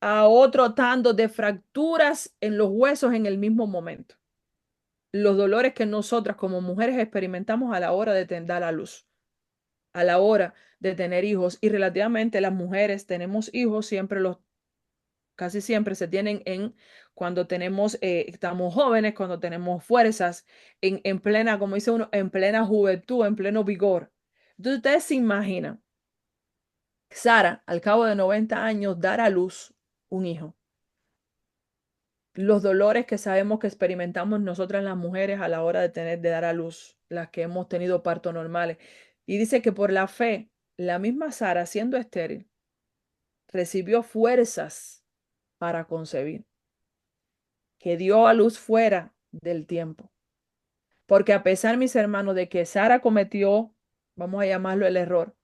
a otro tanto de fracturas en los huesos en el mismo momento. Los dolores que nosotras como mujeres experimentamos a la hora de dar a luz, a la hora de tener hijos. Y relativamente las mujeres tenemos hijos, casi siempre se tienen cuando estamos jóvenes, cuando tenemos fuerzas, en plena, como dice uno, en plena juventud, en pleno vigor. Entonces ustedes se imaginan, Sara, al cabo de 90 años, dar a luz un hijo. Los dolores que sabemos que experimentamos nosotras las mujeres a la hora de dar a luz, las que hemos tenido partos normales. Y dice que por la fe, la misma Sara, siendo estéril, recibió fuerzas para concebir, que dio a luz fuera del tiempo. Porque a pesar, mis hermanos, de que Sara cometió, vamos a llamarlo el error,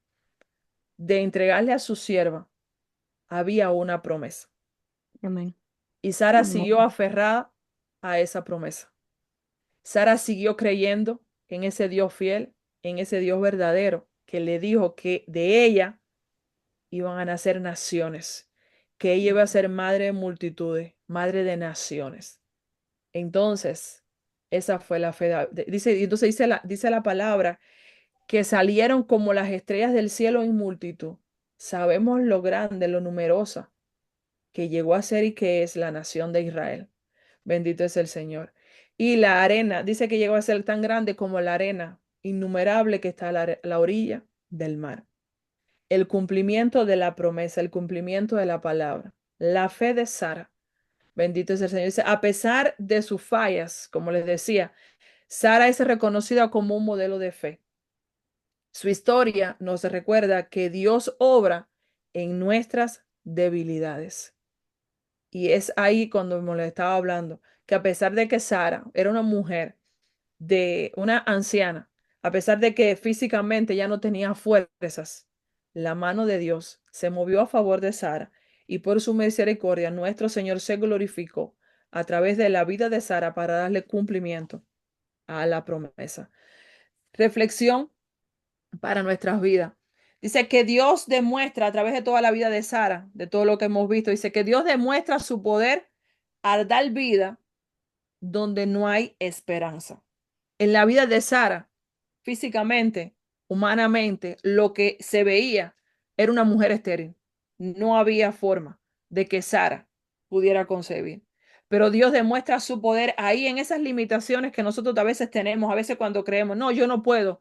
de entregarle a su sierva, había una promesa. Amén. Y Sara Amén. siguió aferrada a esa promesa. Sara siguió creyendo en ese Dios fiel, en ese Dios verdadero, que le dijo que de ella iban a nacer naciones, que ella iba a ser madre de multitudes, madre de naciones. Entonces, esa fue la fe. Dice la palabra que salieron como las estrellas del cielo en multitud. Sabemos lo grande, lo numerosa que llegó a ser y que es la nación de Israel. Bendito es el Señor. Y la arena, dice que llegó a ser tan grande como la arena innumerable que está a la orilla del mar. El cumplimiento de la promesa, el cumplimiento de la palabra, la fe de Sara. Bendito es el Señor. Dice, a pesar de sus fallas, como les decía, Sara es reconocida como un modelo de fe. Su historia nos recuerda que Dios obra en nuestras debilidades. Y es ahí cuando me lo estaba hablando, que a pesar de que Sara era una mujer de una anciana, a pesar de que físicamente ya no tenía fuerzas, la mano de Dios se movió a favor de Sara y por su misericordia nuestro Señor se glorificó a través de la vida de Sara para darle cumplimiento a la promesa. Reflexión para nuestras vidas. Dice que Dios demuestra a través de toda la vida de Sara, de todo lo que hemos visto, dice que Dios demuestra su poder al dar vida donde no hay esperanza. En la vida de Sara, físicamente, humanamente, lo que se veía era una mujer estéril. No había forma de que Sara pudiera concebir. Pero Dios demuestra su poder ahí en esas limitaciones que nosotros a veces tenemos, a veces cuando creemos, no, yo no puedo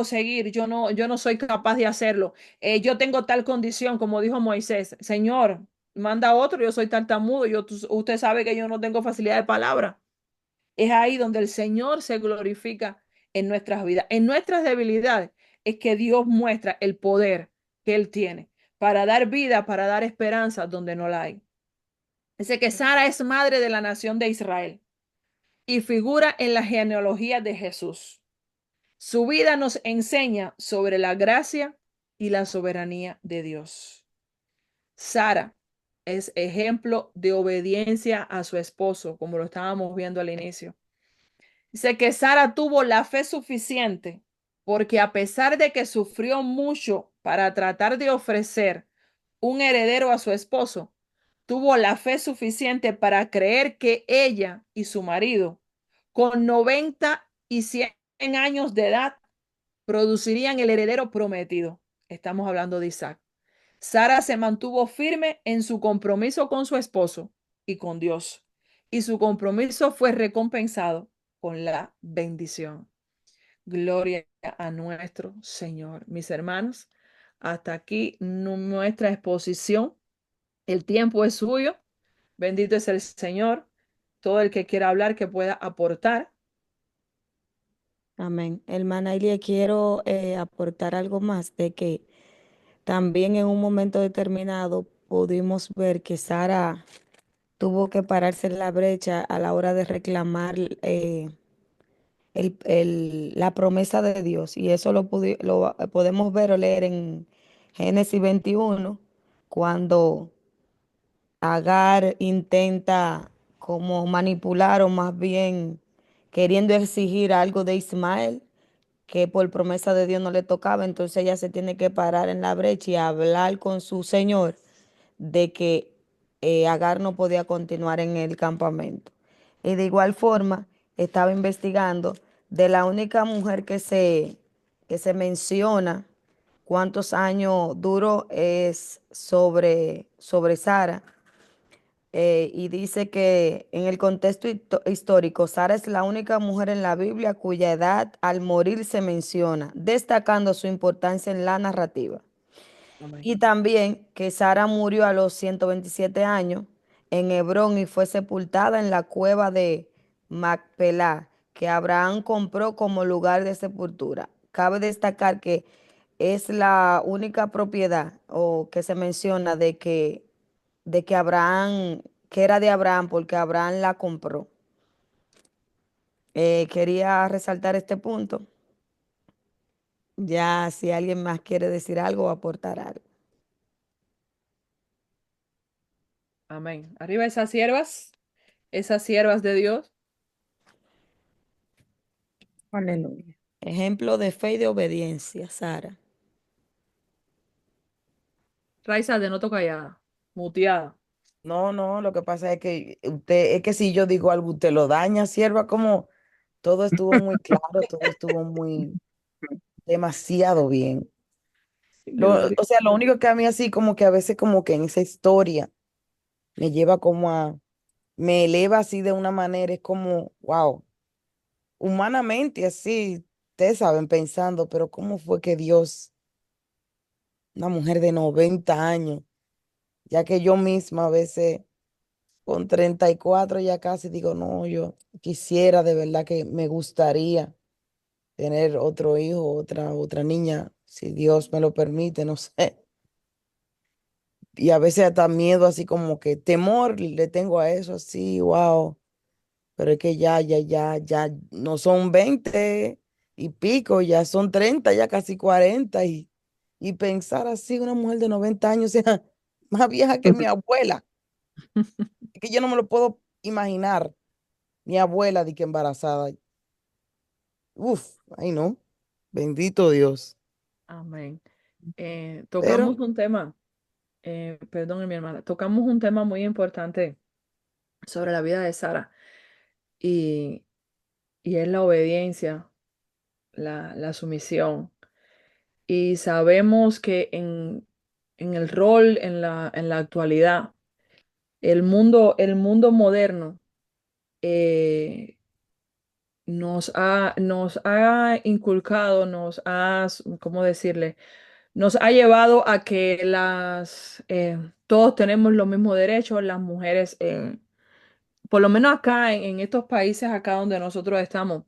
seguir, yo no soy capaz de hacerlo. Yo tengo tal condición, como dijo Moisés, Señor, manda otro, yo soy tartamudo, usted sabe que yo no tengo facilidad de palabra. Es ahí donde el Señor se glorifica en nuestras vidas. En nuestras debilidades es que Dios muestra el poder que Él tiene para dar vida, para dar esperanza donde no la hay. Dice que Sara es madre de la nación de Israel y figura en la genealogía de Jesús. Su vida nos enseña sobre la gracia y la soberanía de Dios. Sara es ejemplo de obediencia a su esposo, como lo estábamos viendo al inicio. Dice que Sara tuvo la fe suficiente porque a pesar de que sufrió mucho para tratar de ofrecer un heredero a su esposo, tuvo la fe suficiente para creer que ella y su marido, con 90 y 100 años de edad, producirían el heredero prometido. Estamos hablando de Isaac. Sara se mantuvo firme en su compromiso con su esposo y con Dios. y su compromiso fue recompensado con la bendición. Gloria a nuestro Señor. Mis hermanos, hasta aquí nuestra exposición. El tiempo es suyo. Bendito es el Señor. Todo el que quiera hablar, que pueda aportar. Amén. Hermana Ilia, quiero aportar algo más de que también en un momento determinado pudimos ver que Sara tuvo que pararse en la brecha a la hora de reclamar la promesa de Dios. Y eso lo podemos ver o leer en Génesis 21, cuando Agar intenta como manipular o más bien queriendo exigir algo de Ismael que por promesa de Dios no le tocaba. Entonces ella se tiene que parar en la brecha y hablar con su señor de que Agar no podía continuar en el campamento. Y de igual forma, estaba investigando de la única mujer que se menciona cuántos años duró es sobre Sara. Y dice que en el contexto histórico, Sara es la única mujer en la Biblia cuya edad al morir se menciona, destacando su importancia en la narrativa. Amén. Y también que Sara murió a los 127 años en Hebrón y fue sepultada en la cueva de Macpelá, que Abraham compró como lugar de sepultura. Cabe destacar que es la única propiedad o que se menciona de que Abraham, que era de Abraham porque Abraham la compró. Quería resaltar este punto. Ya si alguien más quiere decir algo o aportar algo. Amén. Arriba esas siervas de Dios. Aleluya. Ejemplo de fe y de obediencia, Sara. Raiza de noto callada, muteada. No, no, lo que pasa es que es que si yo digo algo, usted lo daña, sierva, como todo estuvo muy claro, todo estuvo muy demasiado bien. Gloria. O sea, lo único que a mí así como que a veces como que en esa historia me lleva como me eleva así de una manera, es como, wow, humanamente así, ustedes saben, pensando, pero ¿cómo fue que Dios, una mujer de 90 años, ya que yo misma a veces con 34 ya casi digo, no, yo quisiera de verdad que me gustaría tener otro hijo, otra niña, si Dios me lo permite, no sé. Y a veces hasta miedo, así como que temor le tengo a eso, así, wow. Pero es que ya no son 20 y pico, ya son 30 ya casi 40 y pensar así, una mujer de 90 años, o sea, más vieja que mi abuela, es que yo no me lo puedo imaginar, mi abuela de que embarazada. Uf, ay no, bendito Dios. Amén. Pero Tocamos un tema, perdón, mi hermana, tocamos un tema muy importante sobre la vida de Sara y, y es la obediencia, la sumisión. Y sabemos que en el rol, en la actualidad, el mundo moderno eh, nos ha inculcado, ¿cómo decirle? Nos ha llevado a que todos tenemos los mismos derechos, las mujeres, por lo menos acá en estos países, acá donde nosotros estamos,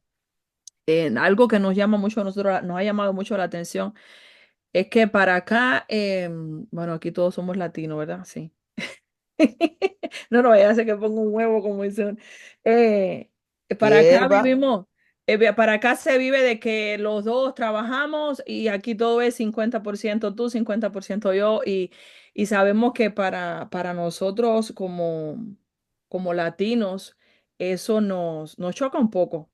algo que nos llama mucho a nosotros, nos ha llamado mucho la atención, es que para acá, bueno, aquí todos somos latinos, ¿verdad? Sí. No, no vaya a ser que ponga un huevo como dicen. Eh, para acá hierba, vivimos, para acá se vive de que los dos trabajamos y aquí todo es 50% tú, 50% yo y sabemos que para nosotros como latinos eso nos choca un poco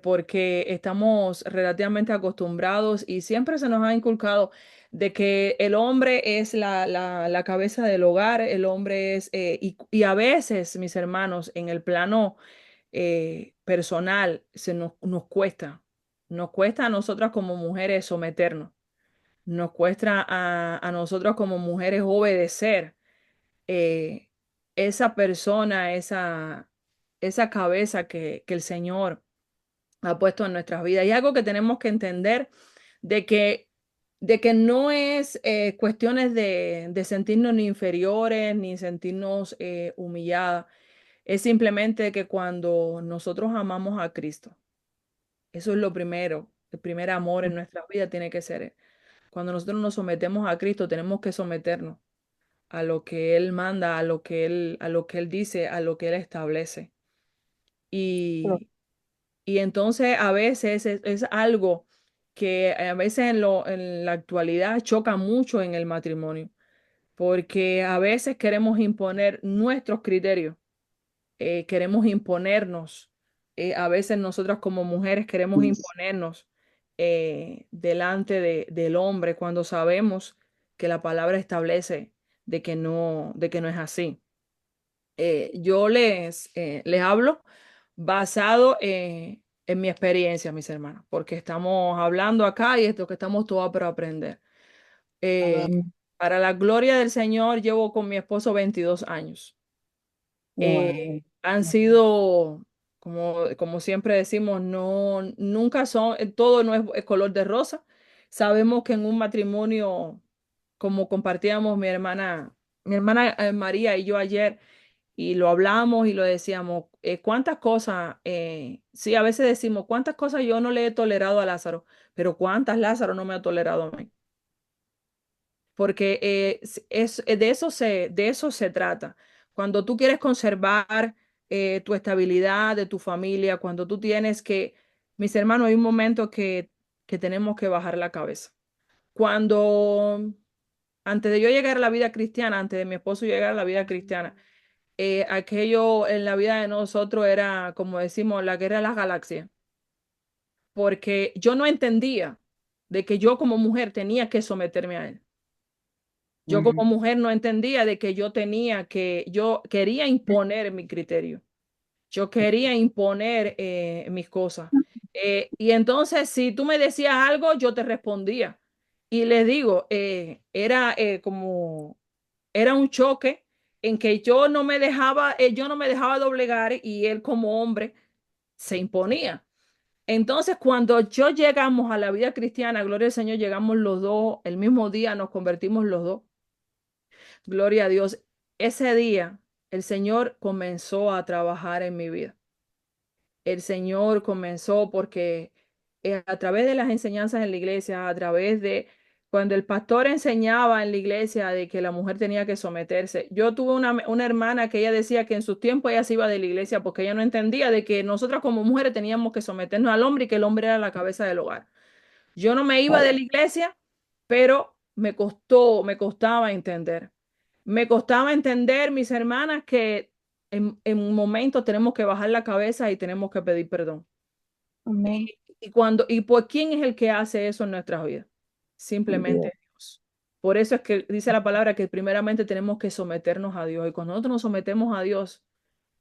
porque estamos relativamente acostumbrados y siempre se nos ha inculcado de que el hombre es la cabeza del hogar, el hombre es, y a veces, mis hermanos, en el plano personal, nos cuesta a nosotras como mujeres someternos, nos cuesta a nosotros como mujeres obedecer esa persona, esa cabeza que el Señor ha puesto en nuestras vidas. Y algo que tenemos que entender de que no es cuestiones de sentirnos ni inferiores ni sentirnos humilladas. Es simplemente que cuando nosotros amamos a Cristo, eso es lo primero, el primer amor en nuestras vidas tiene que ser. Cuando nosotros nos sometemos a Cristo, tenemos que someternos a lo que Él manda, a lo que Él dice, a lo que Él establece. Y, y entonces a veces es algo que a veces en la actualidad choca mucho en el matrimonio, porque a veces queremos imponer nuestros criterios, queremos imponernos, a veces nosotras como mujeres queremos imponernos delante del hombre cuando sabemos que la palabra establece de que no es así. Yo les hablo basado en mi experiencia, mis hermanos, porque estamos hablando acá y esto que estamos todos para aprender. Eh, para la gloria del Señor, llevo con mi esposo 22 años. Wow. Han sido, como siempre decimos, no, nunca son, todo no es color de rosa. Sabemos que en un matrimonio, como compartíamos mi hermana María y yo ayer, y lo hablamos y lo decíamos, cuántas cosas, sí, a veces decimos, cuántas cosas yo no le he tolerado a Lázaro, pero cuántas Lázaro no me ha tolerado a mí. Porque de eso se trata. Cuando tú quieres conservar tu estabilidad de tu familia, cuando tú tienes que, mis hermanos, hay un momento que tenemos que bajar la cabeza. Cuando, antes de yo llegar a la vida cristiana, antes de mi esposo llegar a la vida cristiana, aquello en la vida de nosotros era, como decimos, la guerra de las galaxias, porque yo no entendía de que yo como mujer tenía que someterme a él. Yo como Ujú. mujer no entendía de que yo quería imponer mi criterio, yo quería imponer mis cosas. Y entonces, si tú me decías algo, yo te respondía. Y les digo, era un choque en que yo no me dejaba doblegar y él como hombre se imponía. Entonces, cuando yo llegamos a la vida cristiana, gloria al Señor, llegamos los dos, el mismo día nos convertimos los dos. Gloria a Dios. Ese día el Señor comenzó a trabajar en mi vida. El Señor comenzó porque a través de las enseñanzas en la iglesia, a través de cuando el pastor enseñaba en la iglesia de que la mujer tenía que someterse. Yo tuve una hermana que ella decía que en sus tiempos ella se iba de la iglesia porque ella no entendía de que nosotras como mujeres teníamos que someternos al hombre y que el hombre era la cabeza del hogar. Yo no me iba de la iglesia, pero me costaba entender. Me costaba entender, mis hermanas, que en un momento tenemos que bajar la cabeza y tenemos que pedir perdón. Amén. Y pues, ¿quién es el que hace eso en nuestras vidas? Dios. Simplemente Dios. Por eso es que dice la palabra que primeramente tenemos que someternos a Dios. Y cuando nosotros nos sometemos a Dios,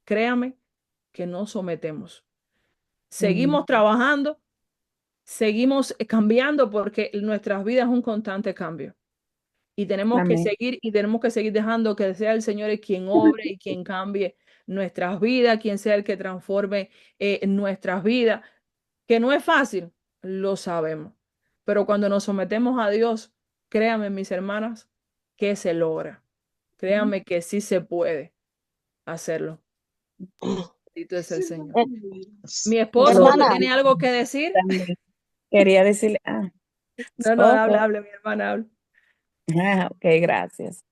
créame que nos sometemos. Mm. Seguimos trabajando, seguimos cambiando porque nuestras vidas es un constante cambio. Amén. Y tenemos que seguir dejando que sea el Señor el quien obre y quien cambie nuestras vidas, quien sea el que transforme nuestras vidas, que no es fácil, lo sabemos. Pero cuando nos sometemos a Dios, créanme, mis hermanas, que se logra. Créanme que sí se puede hacerlo. Bendito es el Señor. Mi esposo, ¿usted Hermana, tiene algo que decir? También quería decirle, No, no, Soco. hable, mi hermana, hable. Ok, gracias.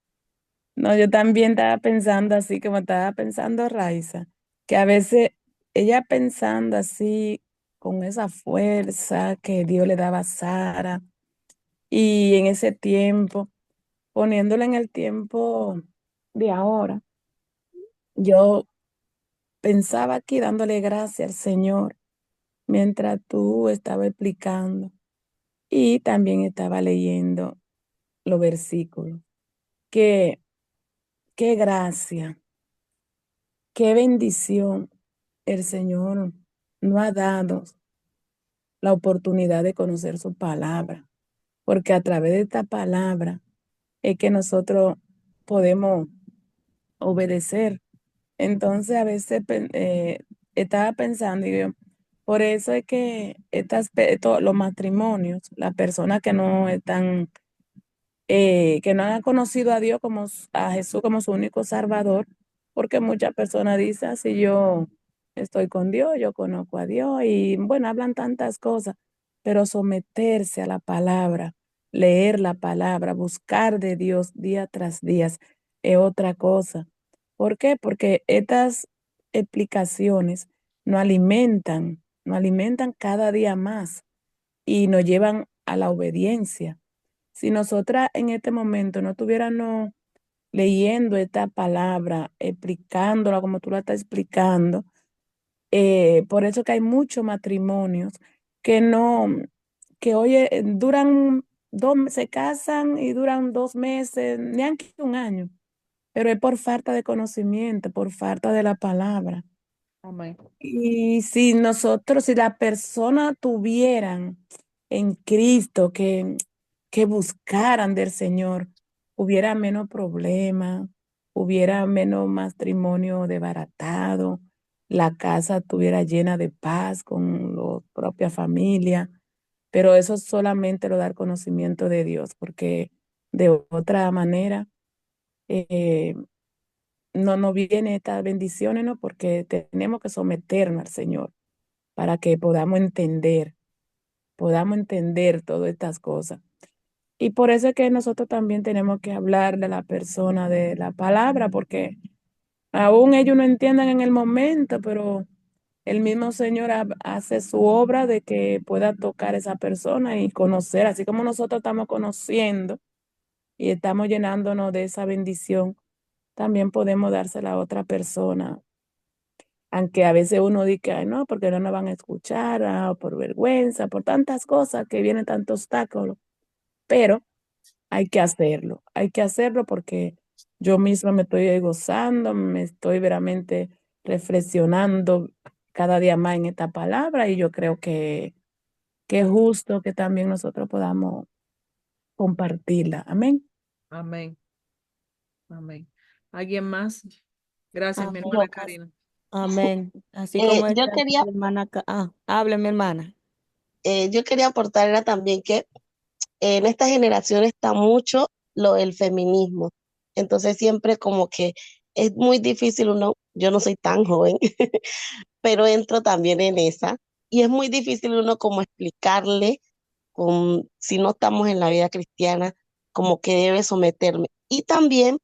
No, yo también estaba pensando así como estaba pensando Raiza, que a veces ella pensando así con esa fuerza que Dios le daba a Sara y en ese tiempo, poniéndola en el tiempo de ahora, yo pensaba aquí dándole gracias al Señor mientras tú estabas explicando y también estaba leyendo los versículos. Que qué gracia, qué bendición el Señor nos ha dado la oportunidad de conocer su palabra, porque a través de esta palabra es que nosotros podemos obedecer Entonces a veces estaba pensando, y yo, por eso es que los matrimonios, las personas que no están, que no han conocido a Dios como a Jesús como su único Salvador, porque muchas personas dicen, "Ah, si yo estoy con Dios, yo conozco a Dios", y bueno, hablan tantas cosas, pero someterse a la palabra, leer la palabra, buscar de Dios día tras día es otra cosa. ¿Por qué? Porque estas explicaciones nos alimentan cada día más y nos llevan a la obediencia. Si nosotras en este momento no estuviéramos leyendo esta palabra, explicándola como tú la estás explicando, por eso que hay muchos matrimonios que no, que oye, se casan y duran 2 meses, ni han que un año, pero es por falta de conocimiento, por falta de la palabra. Amén. Y si nosotros, si las personas tuvieran en Cristo que buscaran del Señor, hubiera menos problemas, hubiera menos matrimonio desbaratado, la casa estuviera llena de paz con la propia familia, pero eso solamente lo da el conocimiento de Dios, porque de otra manera eh, no viene estas bendiciones, ¿no? Porque tenemos que someternos al Señor para que podamos entender todas estas cosas. Y por eso es que nosotros también tenemos que hablar de la persona, de la palabra, porque aún ellos no entiendan en el momento, pero el mismo Señor hace su obra de que pueda tocar a esa persona y conocer, así como nosotros estamos conociendo y estamos llenándonos de esa bendición, también podemos dársela a otra persona, aunque a veces uno dice, "Ay, no, porque no nos van a escuchar, o por vergüenza, por tantas cosas que vienen tantos obstáculos", pero hay que hacerlo porque yo misma me estoy gozando, me estoy veramente reflexionando cada día más en esta palabra y yo creo que es justo que también nosotros podamos compartirla. Amén. Amén. Amén. ¿Alguien más? Gracias, mi Amén. hermana Yo, Karina. Amén. Así como yo esta quería, hermana. Hable, mi hermana. yo quería aportar era también que en esta generación está mucho lo del feminismo. Entonces siempre como que es muy difícil uno, yo no soy tan joven, pero entro también en esa. Y es muy difícil uno como explicarle, si no estamos en la vida cristiana, como que debe someterme. Y también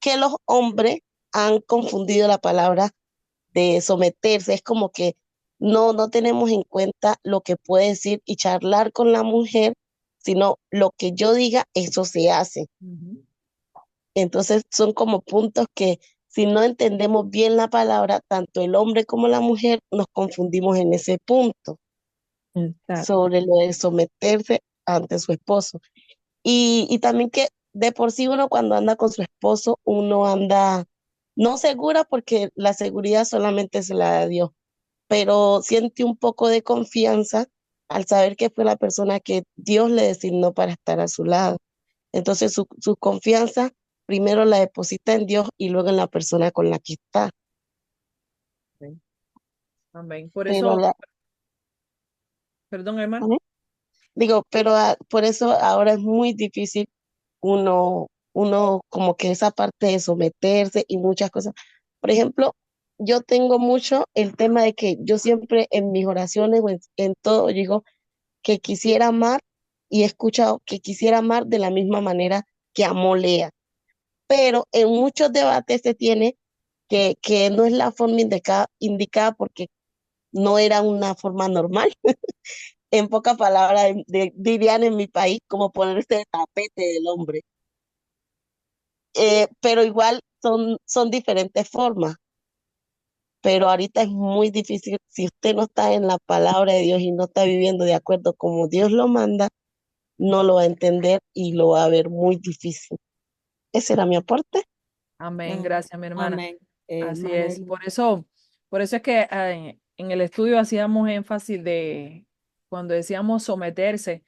que los hombres han confundido la palabra de someterse. Es como que no tenemos en cuenta lo que puede decir y charlar con la mujer, sino lo que yo diga, eso se hace. Ujú. Entonces son como puntos que si no entendemos bien la palabra, tanto el hombre como la mujer nos confundimos en ese punto Exacto. sobre lo de someterse ante su esposo. Y también que de por sí uno cuando anda con su esposo, uno anda no segura porque la seguridad solamente se la da Dios, pero siente un poco de confianza al saber que fue la persona que Dios le designó para estar a su lado. Entonces su confianza primero la deposita en Dios y luego en la persona con la que está. Amén. Amén. Por Pero eso, perdón, hermano. ¿eh? Digo, pero por eso ahora es muy difícil uno como que esa parte de someterse y muchas cosas. Por ejemplo, yo tengo mucho el tema de que yo siempre en mis oraciones o en todo digo que quisiera amar y he escuchado que quisiera amar de la misma manera que amó Lea. Pero en muchos debates se tiene que no es la forma indicada porque no era una forma normal. En pocas palabras, dirían en mi país, como ponerse de tapete del hombre. Pero igual son diferentes formas. Pero ahorita es muy difícil, si usted no está en la palabra de Dios y no está viviendo de acuerdo como Dios lo manda, no lo va a entender y lo va a ver muy difícil. Ese era mi aporte. Amén. Ah, Gracias, mi hermana. amén. Así Hermana es. Irene. Por eso es que en el estudio hacíamos énfasis de cuando decíamos someterse,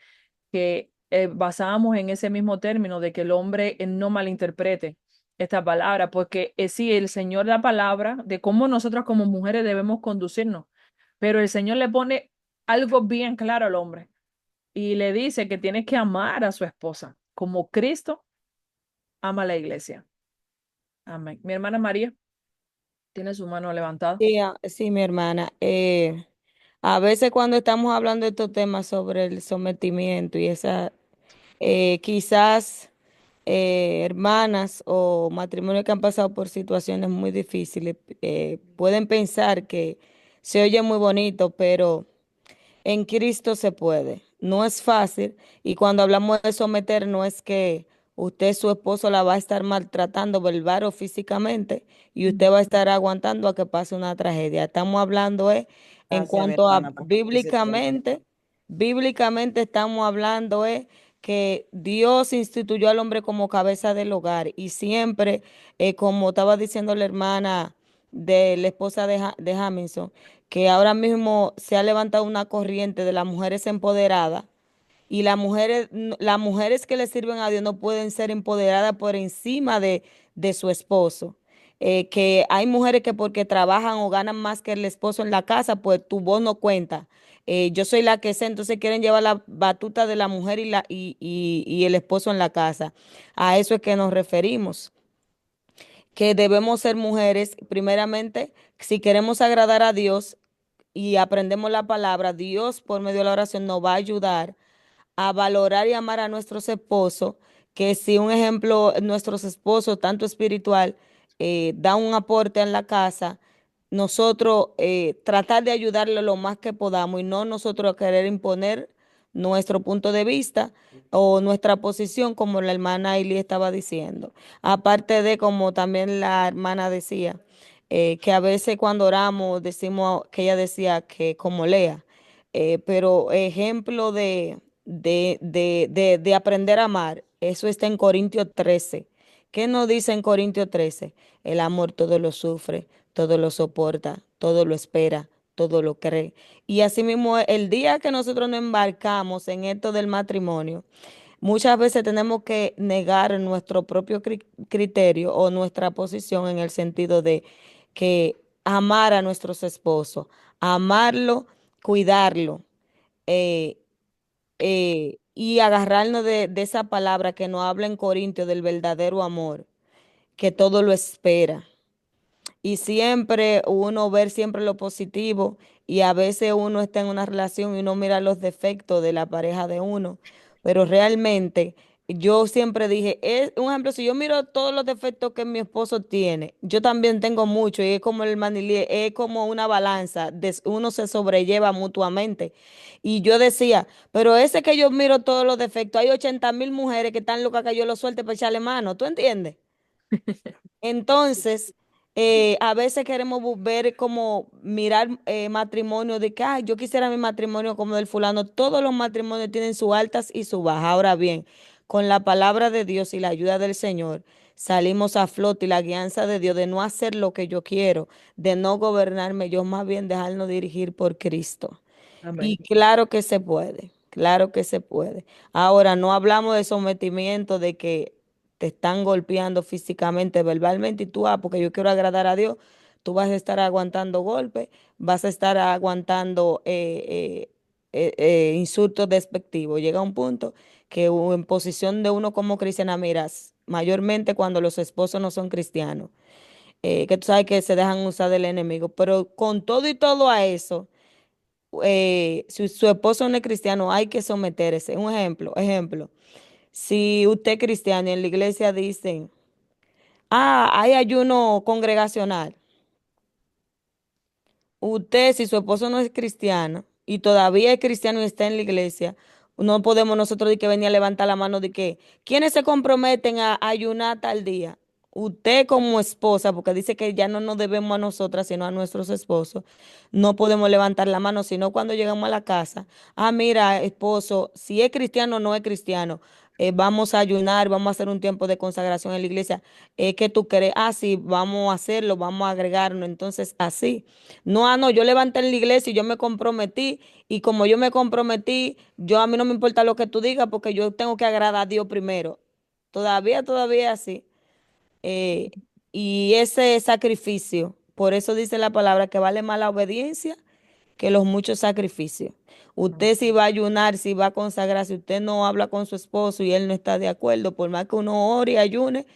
que basábamos en ese mismo término de que el hombre no malinterprete, esta palabra, porque sí, el Señor da palabra de cómo nosotras como mujeres debemos conducirnos, pero el Señor le pone algo bien claro al hombre y le dice que tiene que amar a su esposa como Cristo ama a la iglesia. Amén. Mi hermana María tiene su mano levantada. Sí, sí, mi hermana. A veces cuando estamos hablando de estos temas sobre el sometimiento y esa, quizás hermanas o matrimonios que han pasado por situaciones muy difíciles, pueden pensar que se oye muy bonito, pero en Cristo se puede. No es fácil y cuando hablamos de someter no es que usted, su esposo, la va a estar maltratando verbal o físicamente y usted va a estar aguantando a que pase una tragedia. Estamos hablando en Gracias, mi cuanto a hermana, por ese tiempo. bíblicamente estamos hablando que Dios instituyó al hombre como cabeza del hogar y siempre, como estaba diciendo la hermana de la esposa de Hamilton, que ahora mismo se ha levantado una corriente de las mujeres empoderadas y las mujeres que le sirven a Dios no pueden ser empoderadas por encima de su esposo. Que hay mujeres que porque trabajan o ganan más que el esposo en la casa, pues tu voz no cuenta. Yo soy la que sé, entonces quieren llevar la batuta de la mujer y el esposo en la casa. A eso es que nos referimos, que debemos ser mujeres, primeramente, si queremos agradar a Dios, y aprendemos la palabra, Dios por medio de la oración nos va a ayudar a valorar y amar a nuestros esposos, que si un ejemplo, nuestros esposos, tanto espiritual, da un aporte en la casa, nosotros tratar de ayudarle lo más que podamos y no nosotros querer imponer nuestro punto de vista o nuestra posición, como la hermana Ailey estaba diciendo. Aparte de, como también la hermana decía, que a veces cuando oramos decimos que ella decía que como Lea, pero ejemplo de aprender a amar, eso está en Corintios 13. ¿Qué nos dice en Corintios 13? El amor todo lo sufre, todo lo soporta, todo lo espera, todo lo cree. Y asimismo, el día que nosotros nos embarcamos en esto del matrimonio, muchas veces tenemos que negar nuestro propio criterio o nuestra posición en el sentido de que amar a nuestros esposos, amarlo, cuidarlo, eh, y agarrarnos de esa palabra que nos habla en Corintios del verdadero amor, que todo lo espera y siempre uno ver siempre lo positivo y a veces uno está en una relación y uno mira los defectos de la pareja de uno, pero realmente yo siempre dije, es un ejemplo, si yo miro todos los defectos que mi esposo tiene, yo también tengo mucho y es como el manilí, es como una balanza, uno se sobrelleva mutuamente. Y yo decía, pero ese que yo miro todos los defectos, hay 80.000 mujeres que están locas que yo lo suelte para echarle mano, ¿tú entiendes? Entonces, a veces queremos ver como mirar matrimonio de que "Ay, yo quisiera mi matrimonio como del fulano". Todos los matrimonios tienen sus altas y sus bajas. Ahora bien, con la palabra de Dios y la ayuda del Señor, salimos a flote y la guianza de Dios de no hacer lo que yo quiero, de no gobernarme yo, más bien dejarnos dirigir por Cristo. Y Amén. claro que se puede, claro que se puede. Ahora, no hablamos de sometimiento, de que te están golpeando físicamente, verbalmente, y tú, porque yo quiero agradar a Dios, tú vas a estar aguantando golpes, vas a estar aguantando insultos despectivos. Llega un punto que en posición de uno como cristiana, miras, mayormente cuando los esposos no son cristianos, que tú sabes que se dejan usar del enemigo, pero con todo y todo a eso si su esposo no es cristiano, hay que someterse. Un ejemplo, si usted es cristiano y en la iglesia dicen, hay ayuno congregacional, usted, si su esposo no es cristiano y todavía es cristiano y está en la iglesia, no podemos nosotros de que venir a levantar la mano de que, ¿quiénes se comprometen a ayunar tal día? Usted como esposa, porque dice que ya no nos debemos a nosotras, sino a nuestros esposos, no podemos levantar la mano, sino cuando llegamos a la casa. Mira, esposo, si es cristiano o no es cristiano, vamos a ayunar, vamos a hacer un tiempo de consagración en la iglesia. ¿Qué tú crees? Sí, vamos a hacerlo, vamos a agregarnos. Entonces, así. No, no, yo levanté en la iglesia y yo me comprometí. Y como yo me comprometí, a mí no me importa lo que tú digas porque yo tengo que agradar a Dios primero. Todavía así. eh, y ese sacrificio, por eso dice la palabra que vale más la obediencia que los muchos sacrificios. Usted si va a ayunar, si va a consagrar, si usted no habla con su esposo y él no está de acuerdo, por más que uno ore y ayune,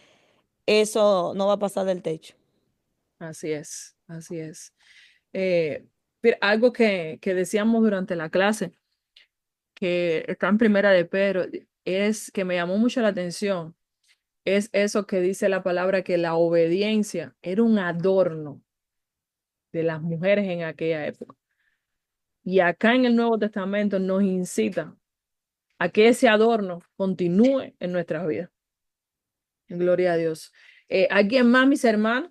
eso no va a pasar del techo. Así es, así es. Pero algo que decíamos durante la clase, que está en Primera de Pedro, es que me llamó mucho la atención, es eso que dice la palabra, que la obediencia era un adorno de las mujeres en aquella época. Y acá en el Nuevo Testamento nos incita a que ese adorno continúe en nuestras vidas. Gloria a Dios. ¿Alguien más, mis hermanos,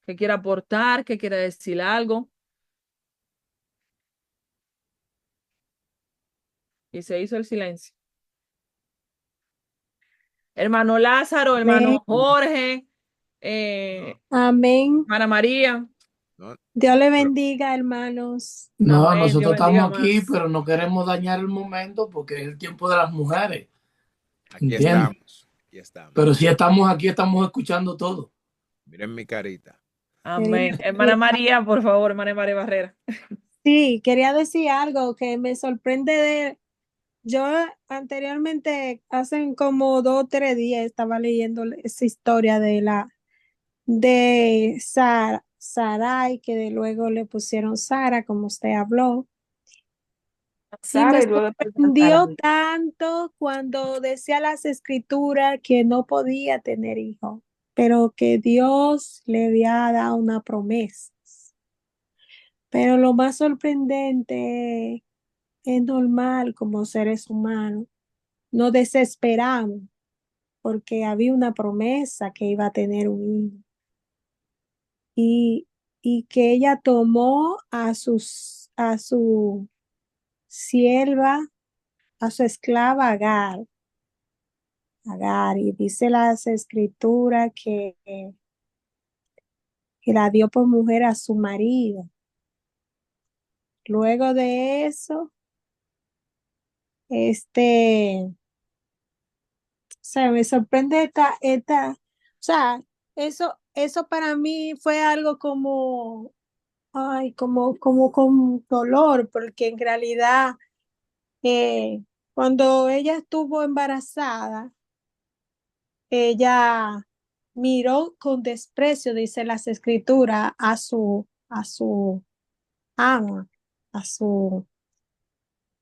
que quiera aportar, que quiera decir algo? Y se hizo el silencio. Hermano Lázaro, Amén. hermano Jorge, Amén. hermana María. ¿no? Dios le bendiga, hermanos. No, Amén. Dios nosotros bendiga estamos aquí, más. pero no queremos dañar el momento porque es el tiempo de las mujeres, Aquí ¿entiendes? estamos, aquí estamos. Pero si estamos aquí, estamos escuchando todo. Miren mi carita. Amén. Hermana María, por favor, hermana María Barrera. Sí, quería decir algo que me sorprende yo anteriormente, hace como 2 o 3 días, estaba leyendo esa historia de Sarai, que luego le pusieron Sara, como usted habló. Y me Sara y luego después a sorprendió Sarai. tanto cuando decía las escrituras que no podía tener hijo, pero que Dios le había dado una promesa. Pero lo más sorprendente es normal como seres humanos. Nos desesperamos porque había una promesa que iba a tener un hijo. Y, y que ella tomó a su sierva, a su esclava Agar, y dice las escrituras que la dio por mujer a su marido. Luego de eso, o sea, me sorprende o sea, eso para mí fue algo como, ay, como con dolor, porque en realidad, cuando ella estuvo embarazada, ella miró con desprecio, dice las escrituras, a su ama, a su,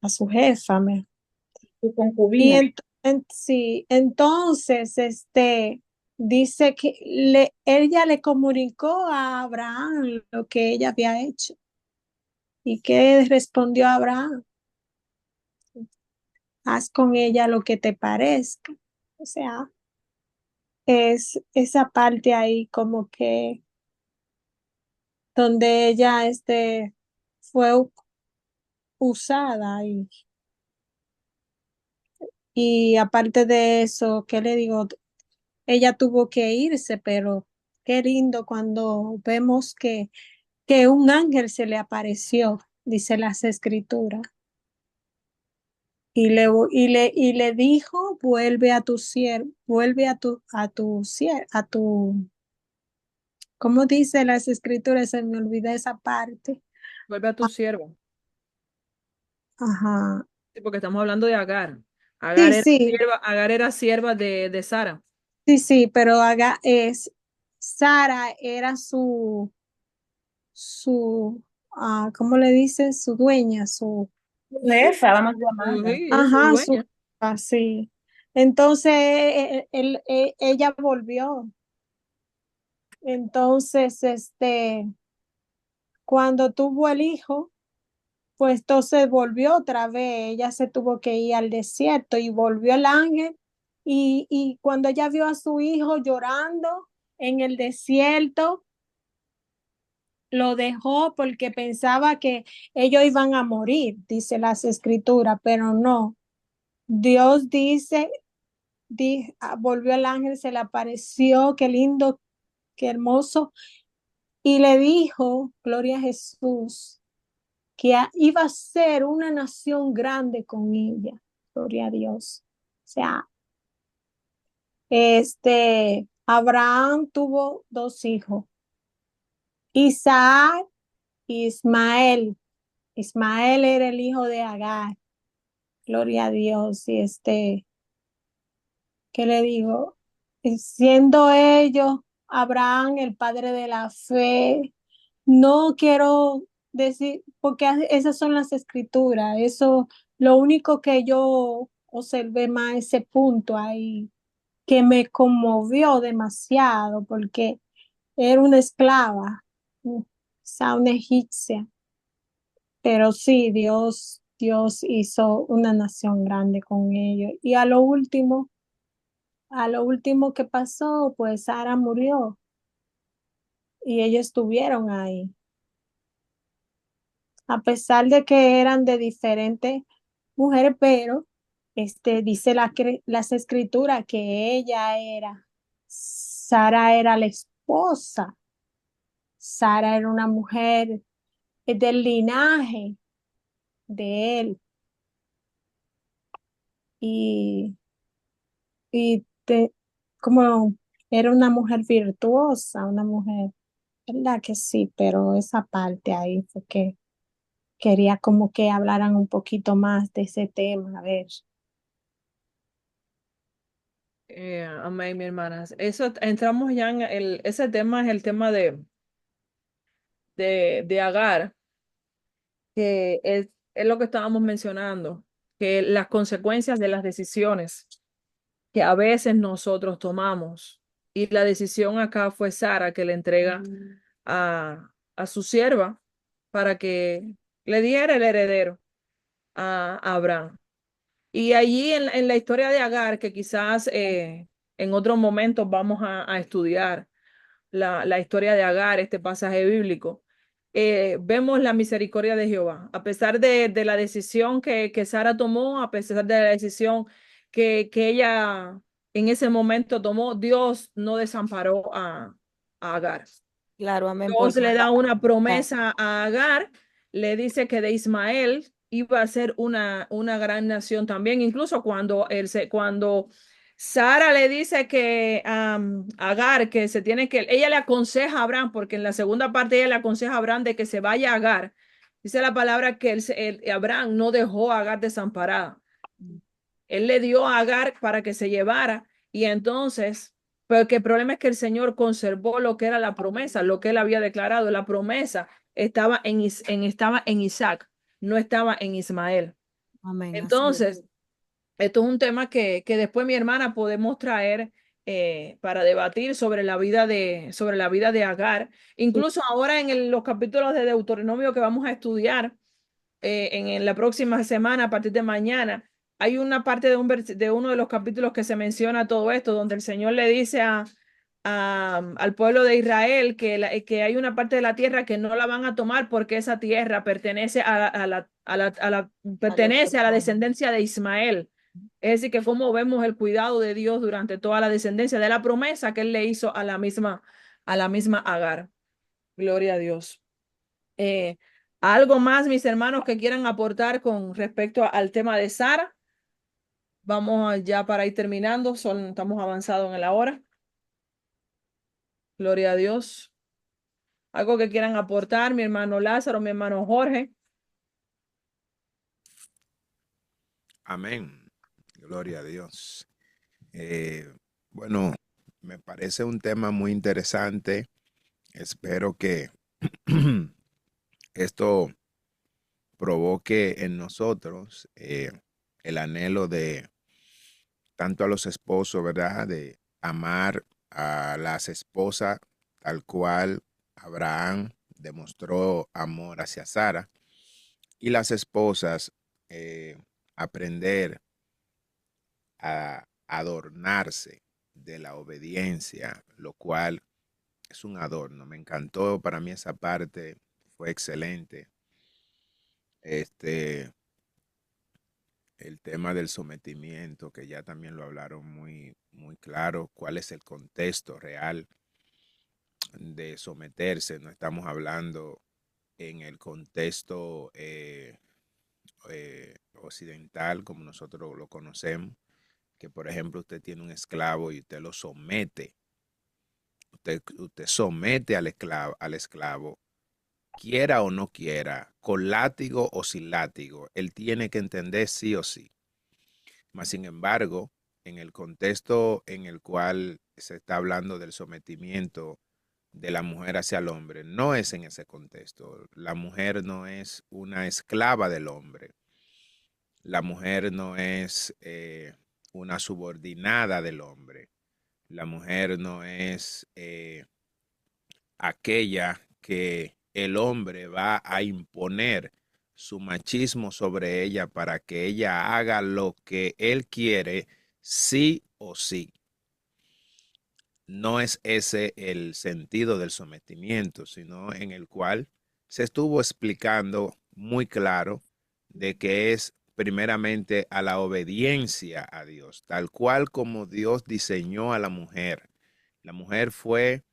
a su jefa. Su Y concubina. sí, entonces, dice que ella le comunicó a Abraham lo que ella había hecho. ¿Y qué respondió Abraham? Haz con ella lo que te parezca. O sea, es esa parte ahí como que donde ella, fue usada y aparte de eso, ¿qué le digo? Ella tuvo que irse, pero qué lindo cuando vemos que un ángel se le apareció, dice las escrituras, y le dijo, vuelve a tu siervo, vuelve ¿cómo dice las escrituras? Se me olvida esa parte. Vuelve a tu siervo. Ajá. Sí, porque estamos hablando de Agar. Sí, sí, Agar era sierva de Sara. sí, sí, pero Sara era ¿cómo le dicen? Su dueña, Jefa, vamos a llamarla. Sí, es su ajá, dueña. sí. Entonces, ella volvió. Entonces, cuando tuvo el hijo, pues entonces volvió otra vez. Ella se tuvo que ir al desierto y volvió el ángel. Y cuando ella vio a su hijo llorando en el desierto, lo dejó porque pensaba que ellos iban a morir, dice las escrituras, pero no. Dios dice, volvió el ángel, se le apareció, qué lindo, qué hermoso, y le dijo, gloria a Jesús, que iba a ser una nación grande con ella, gloria a Dios. O sea, Abraham tuvo 2 hijos, Isaac y Ismael. Ismael era el hijo de Agar. Gloria a Dios. Y ¿qué le digo? Y siendo ellos, Abraham, el padre de la fe, no quiero decir, porque esas son las escrituras, eso, lo único que yo observé más ese punto ahí, que me conmovió demasiado, porque era una esclava, o sea, una egipcia, pero sí, Dios hizo una nación grande con ellos. Y a lo último que pasó, pues Sara murió y ellos estuvieron ahí. A pesar de que eran de diferentes mujeres, pero dice las escrituras que Sara era la esposa, Sara era una mujer del linaje de él y, y como era una mujer virtuosa, una mujer, ¿verdad? Que sí, pero esa parte ahí fue que quería como que hablaran un poquito más de ese tema, a ver. Amén, mi hermanas. Eso entramos ya en ese tema, es el tema de Agar, que es lo que estábamos mencionando, que las consecuencias de las decisiones que a veces nosotros tomamos. Y la decisión acá fue Sara que le entrega a su sierva para que le diera el heredero a Abraham. Y allí en la historia de Agar, que quizás en otros momentos vamos a estudiar la historia de Agar, este pasaje bíblico, vemos la misericordia de Jehová. A pesar de la decisión que Sara tomó, a pesar de la decisión que ella en ese momento tomó, Dios no desamparó a Agar. Claro, amén, Dios porque le da una promesa a Agar, le dice que de Ismael iba a ser una gran nación también, incluso cuando Sara le dice que Agar, que se tiene que, ella le aconseja a Abraham, porque en la segunda parte ella le aconseja a Abraham de que se vaya a Agar. Dice la palabra que Abraham no dejó a Agar desamparada. Él le dio a Agar para que se llevara y entonces, pero que el problema es que el Señor conservó lo que era la promesa, lo que él había declarado. La promesa estaba en Isaac, no estaba en Ismael. amén, así es. Entonces, esto es un tema que después mi hermana podemos traer para debatir sobre la vida de Agar. Incluso ahora en los capítulos de Deuteronomio que vamos a estudiar en la próxima semana, a partir de mañana, hay una parte de uno de los capítulos que se menciona todo esto, donde el Señor le dice al pueblo de Israel que hay una parte de la tierra que no la van a tomar porque esa tierra pertenece pertenece a la descendencia de Ismael. Es decir, que como vemos el cuidado de Dios durante toda la descendencia de la promesa que él le hizo a la misma Agar. Gloria a Dios. Eh, ¿Algo más, mis hermanos, que quieran aportar con respecto al tema de Sara? Vamos ya para ir terminando, estamos avanzados en la hora. Gloria a Dios. ¿Algo que quieran aportar, mi hermano Lázaro, mi hermano Jorge? Amén. Gloria a Dios. Bueno, me parece un tema muy interesante. Espero que esto provoque en nosotros el anhelo de tanto a los esposos, ¿verdad? De amar a las esposas tal cual Abraham demostró amor hacia Sara y las esposas aprender a adornarse de la obediencia, lo cual es un adorno. Me encantó, para mí esa parte fue excelente. Este, el tema del sometimiento, que ya también lo hablaron muy, muy claro, cuál es el contexto real de someterse. No estamos hablando en el contexto occidental como nosotros lo conocemos, que por ejemplo usted tiene un esclavo y usted lo somete usted somete al esclavo, quiera o no quiera, con látigo o sin látigo, él tiene que entender sí o sí. Mas, sin embargo, en el contexto en el cual se está hablando del sometimiento de la mujer hacia el hombre, no es en ese contexto. La mujer no es una esclava del hombre. La mujer no es una subordinada del hombre. La mujer no es aquella que el hombre va a imponer su machismo sobre ella para que ella haga lo que él quiere, sí o sí. No es ese el sentido del sometimiento, sino en el cual se estuvo explicando muy claro de que es primeramente a la obediencia a Dios, tal cual como Dios diseñó a la mujer. La mujer fue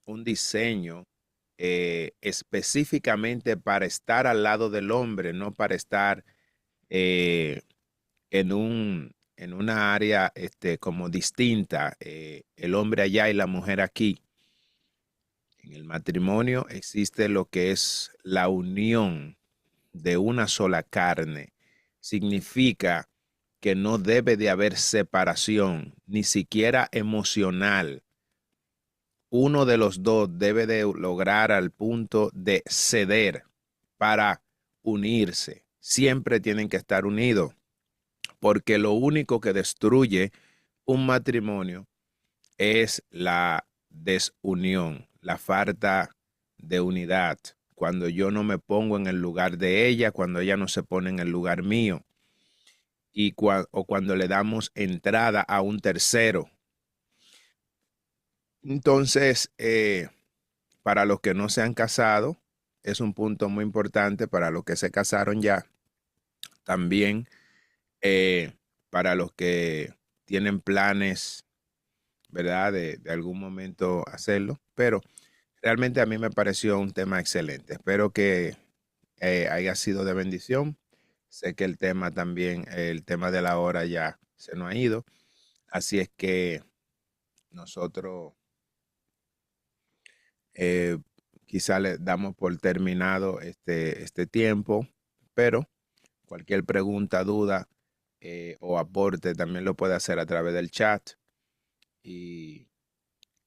un diseño específicamente para estar al lado del hombre, no para estar eh, en una área como distinta, el hombre allá y la mujer aquí. En el matrimonio existe lo que es la unión de una sola carne. Significa que no debe de haber separación, ni siquiera emocional. Uno de los dos debe de lograr al punto de ceder para unirse. Siempre tienen que estar unidos, porque lo único que destruye un matrimonio es la desunión, la falta de unidad. Cuando yo no me pongo en el lugar de ella, cuando ella no se pone en el lugar mío, o cuando le damos entrada a un tercero. Entonces, para los que no se han casado, es un punto muy importante. Para los que se casaron ya, también para los que tienen planes, ¿verdad? De algún momento hacerlo. Pero realmente a mí me pareció un tema excelente. Espero que haya sido de bendición. Sé que el tema también, el tema de la hora ya se nos ha ido. Así es que nosotros quizá le damos por terminado este tiempo, pero cualquier pregunta, duda o aporte también lo puede hacer a través del chat, y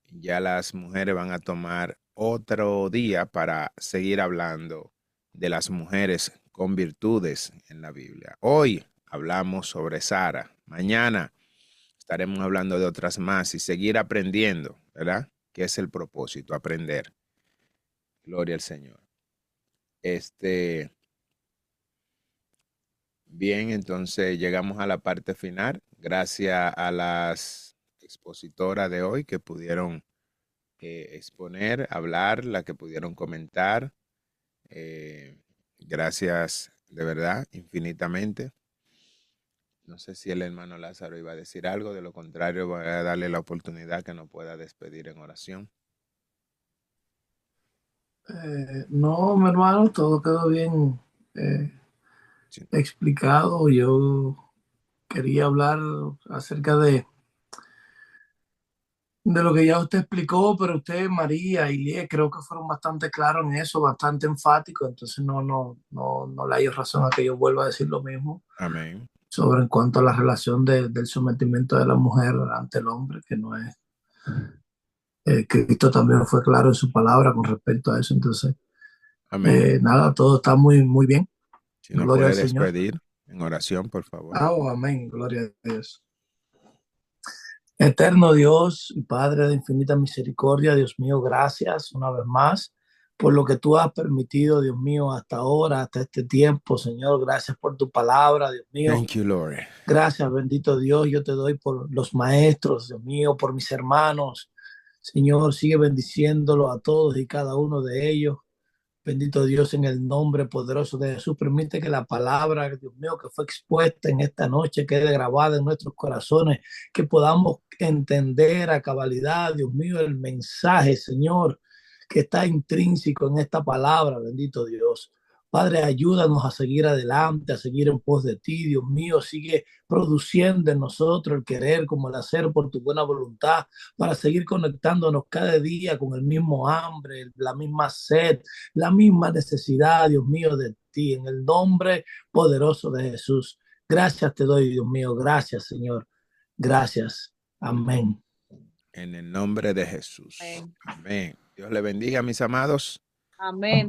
ya las mujeres van a tomar otro día para seguir hablando de las mujeres con virtudes en la Biblia. Hoy hablamos sobre Sara, mañana estaremos hablando de otras más y seguir aprendiendo, ¿verdad? Que es el propósito, aprender. Gloria al Señor. Bien, entonces llegamos a la parte final. Gracias a las expositoras de hoy que pudieron exponer, hablar, las que pudieron comentar. Gracias de verdad, infinitamente. No sé si el hermano Lázaro iba a decir algo, de lo contrario voy a darle la oportunidad que nos pueda despedir en oración. No, mi hermano, todo quedó bien Sí. explicado. Yo quería hablar acerca de lo que ya usted explicó, pero usted, María y Lies, creo que fueron bastante claros en eso, bastante enfáticos. Entonces no le hay razón a que yo vuelva a decir lo mismo Amén. sobre en cuanto a la relación del sometimiento de la mujer ante el hombre, que no es. Cristo también fue claro en su palabra con respecto a eso. Entonces, Amén. nada, todo está muy, muy bien. Si nos Gloria al puede Señor. despedir en oración, por favor. Amén. Gloria a Dios. Eterno Dios y Padre de infinita misericordia, Dios mío, gracias una vez más por lo que tú has permitido, Dios mío, hasta ahora, hasta este tiempo, Señor. Gracias por tu palabra, Dios mío. Thank you, Lord. Gracias, bendito Dios. Yo te doy por los maestros, Dios mío, por mis hermanos. Señor, sigue bendiciéndolo a todos y cada uno de ellos. Bendito Dios, en el nombre poderoso de Jesús. Permite que la palabra, Dios mío, que fue expuesta en esta noche quede grabada en nuestros corazones, que podamos entender a cabalidad, Dios mío, el mensaje, Señor, que está intrínseco en esta palabra, bendito Dios. Padre, ayúdanos a seguir adelante, a seguir en pos de ti, Dios mío. Sigue produciendo en nosotros el querer como el hacer por tu buena voluntad, para seguir conectándonos cada día con el mismo hambre, la misma sed, la misma necesidad, Dios mío, de ti, en el nombre poderoso de Jesús. Gracias te doy, Dios mío. Gracias, Señor. Gracias. Amén. En el nombre de Jesús. Amén. Amén. Dios le bendiga, mis amados. Amén.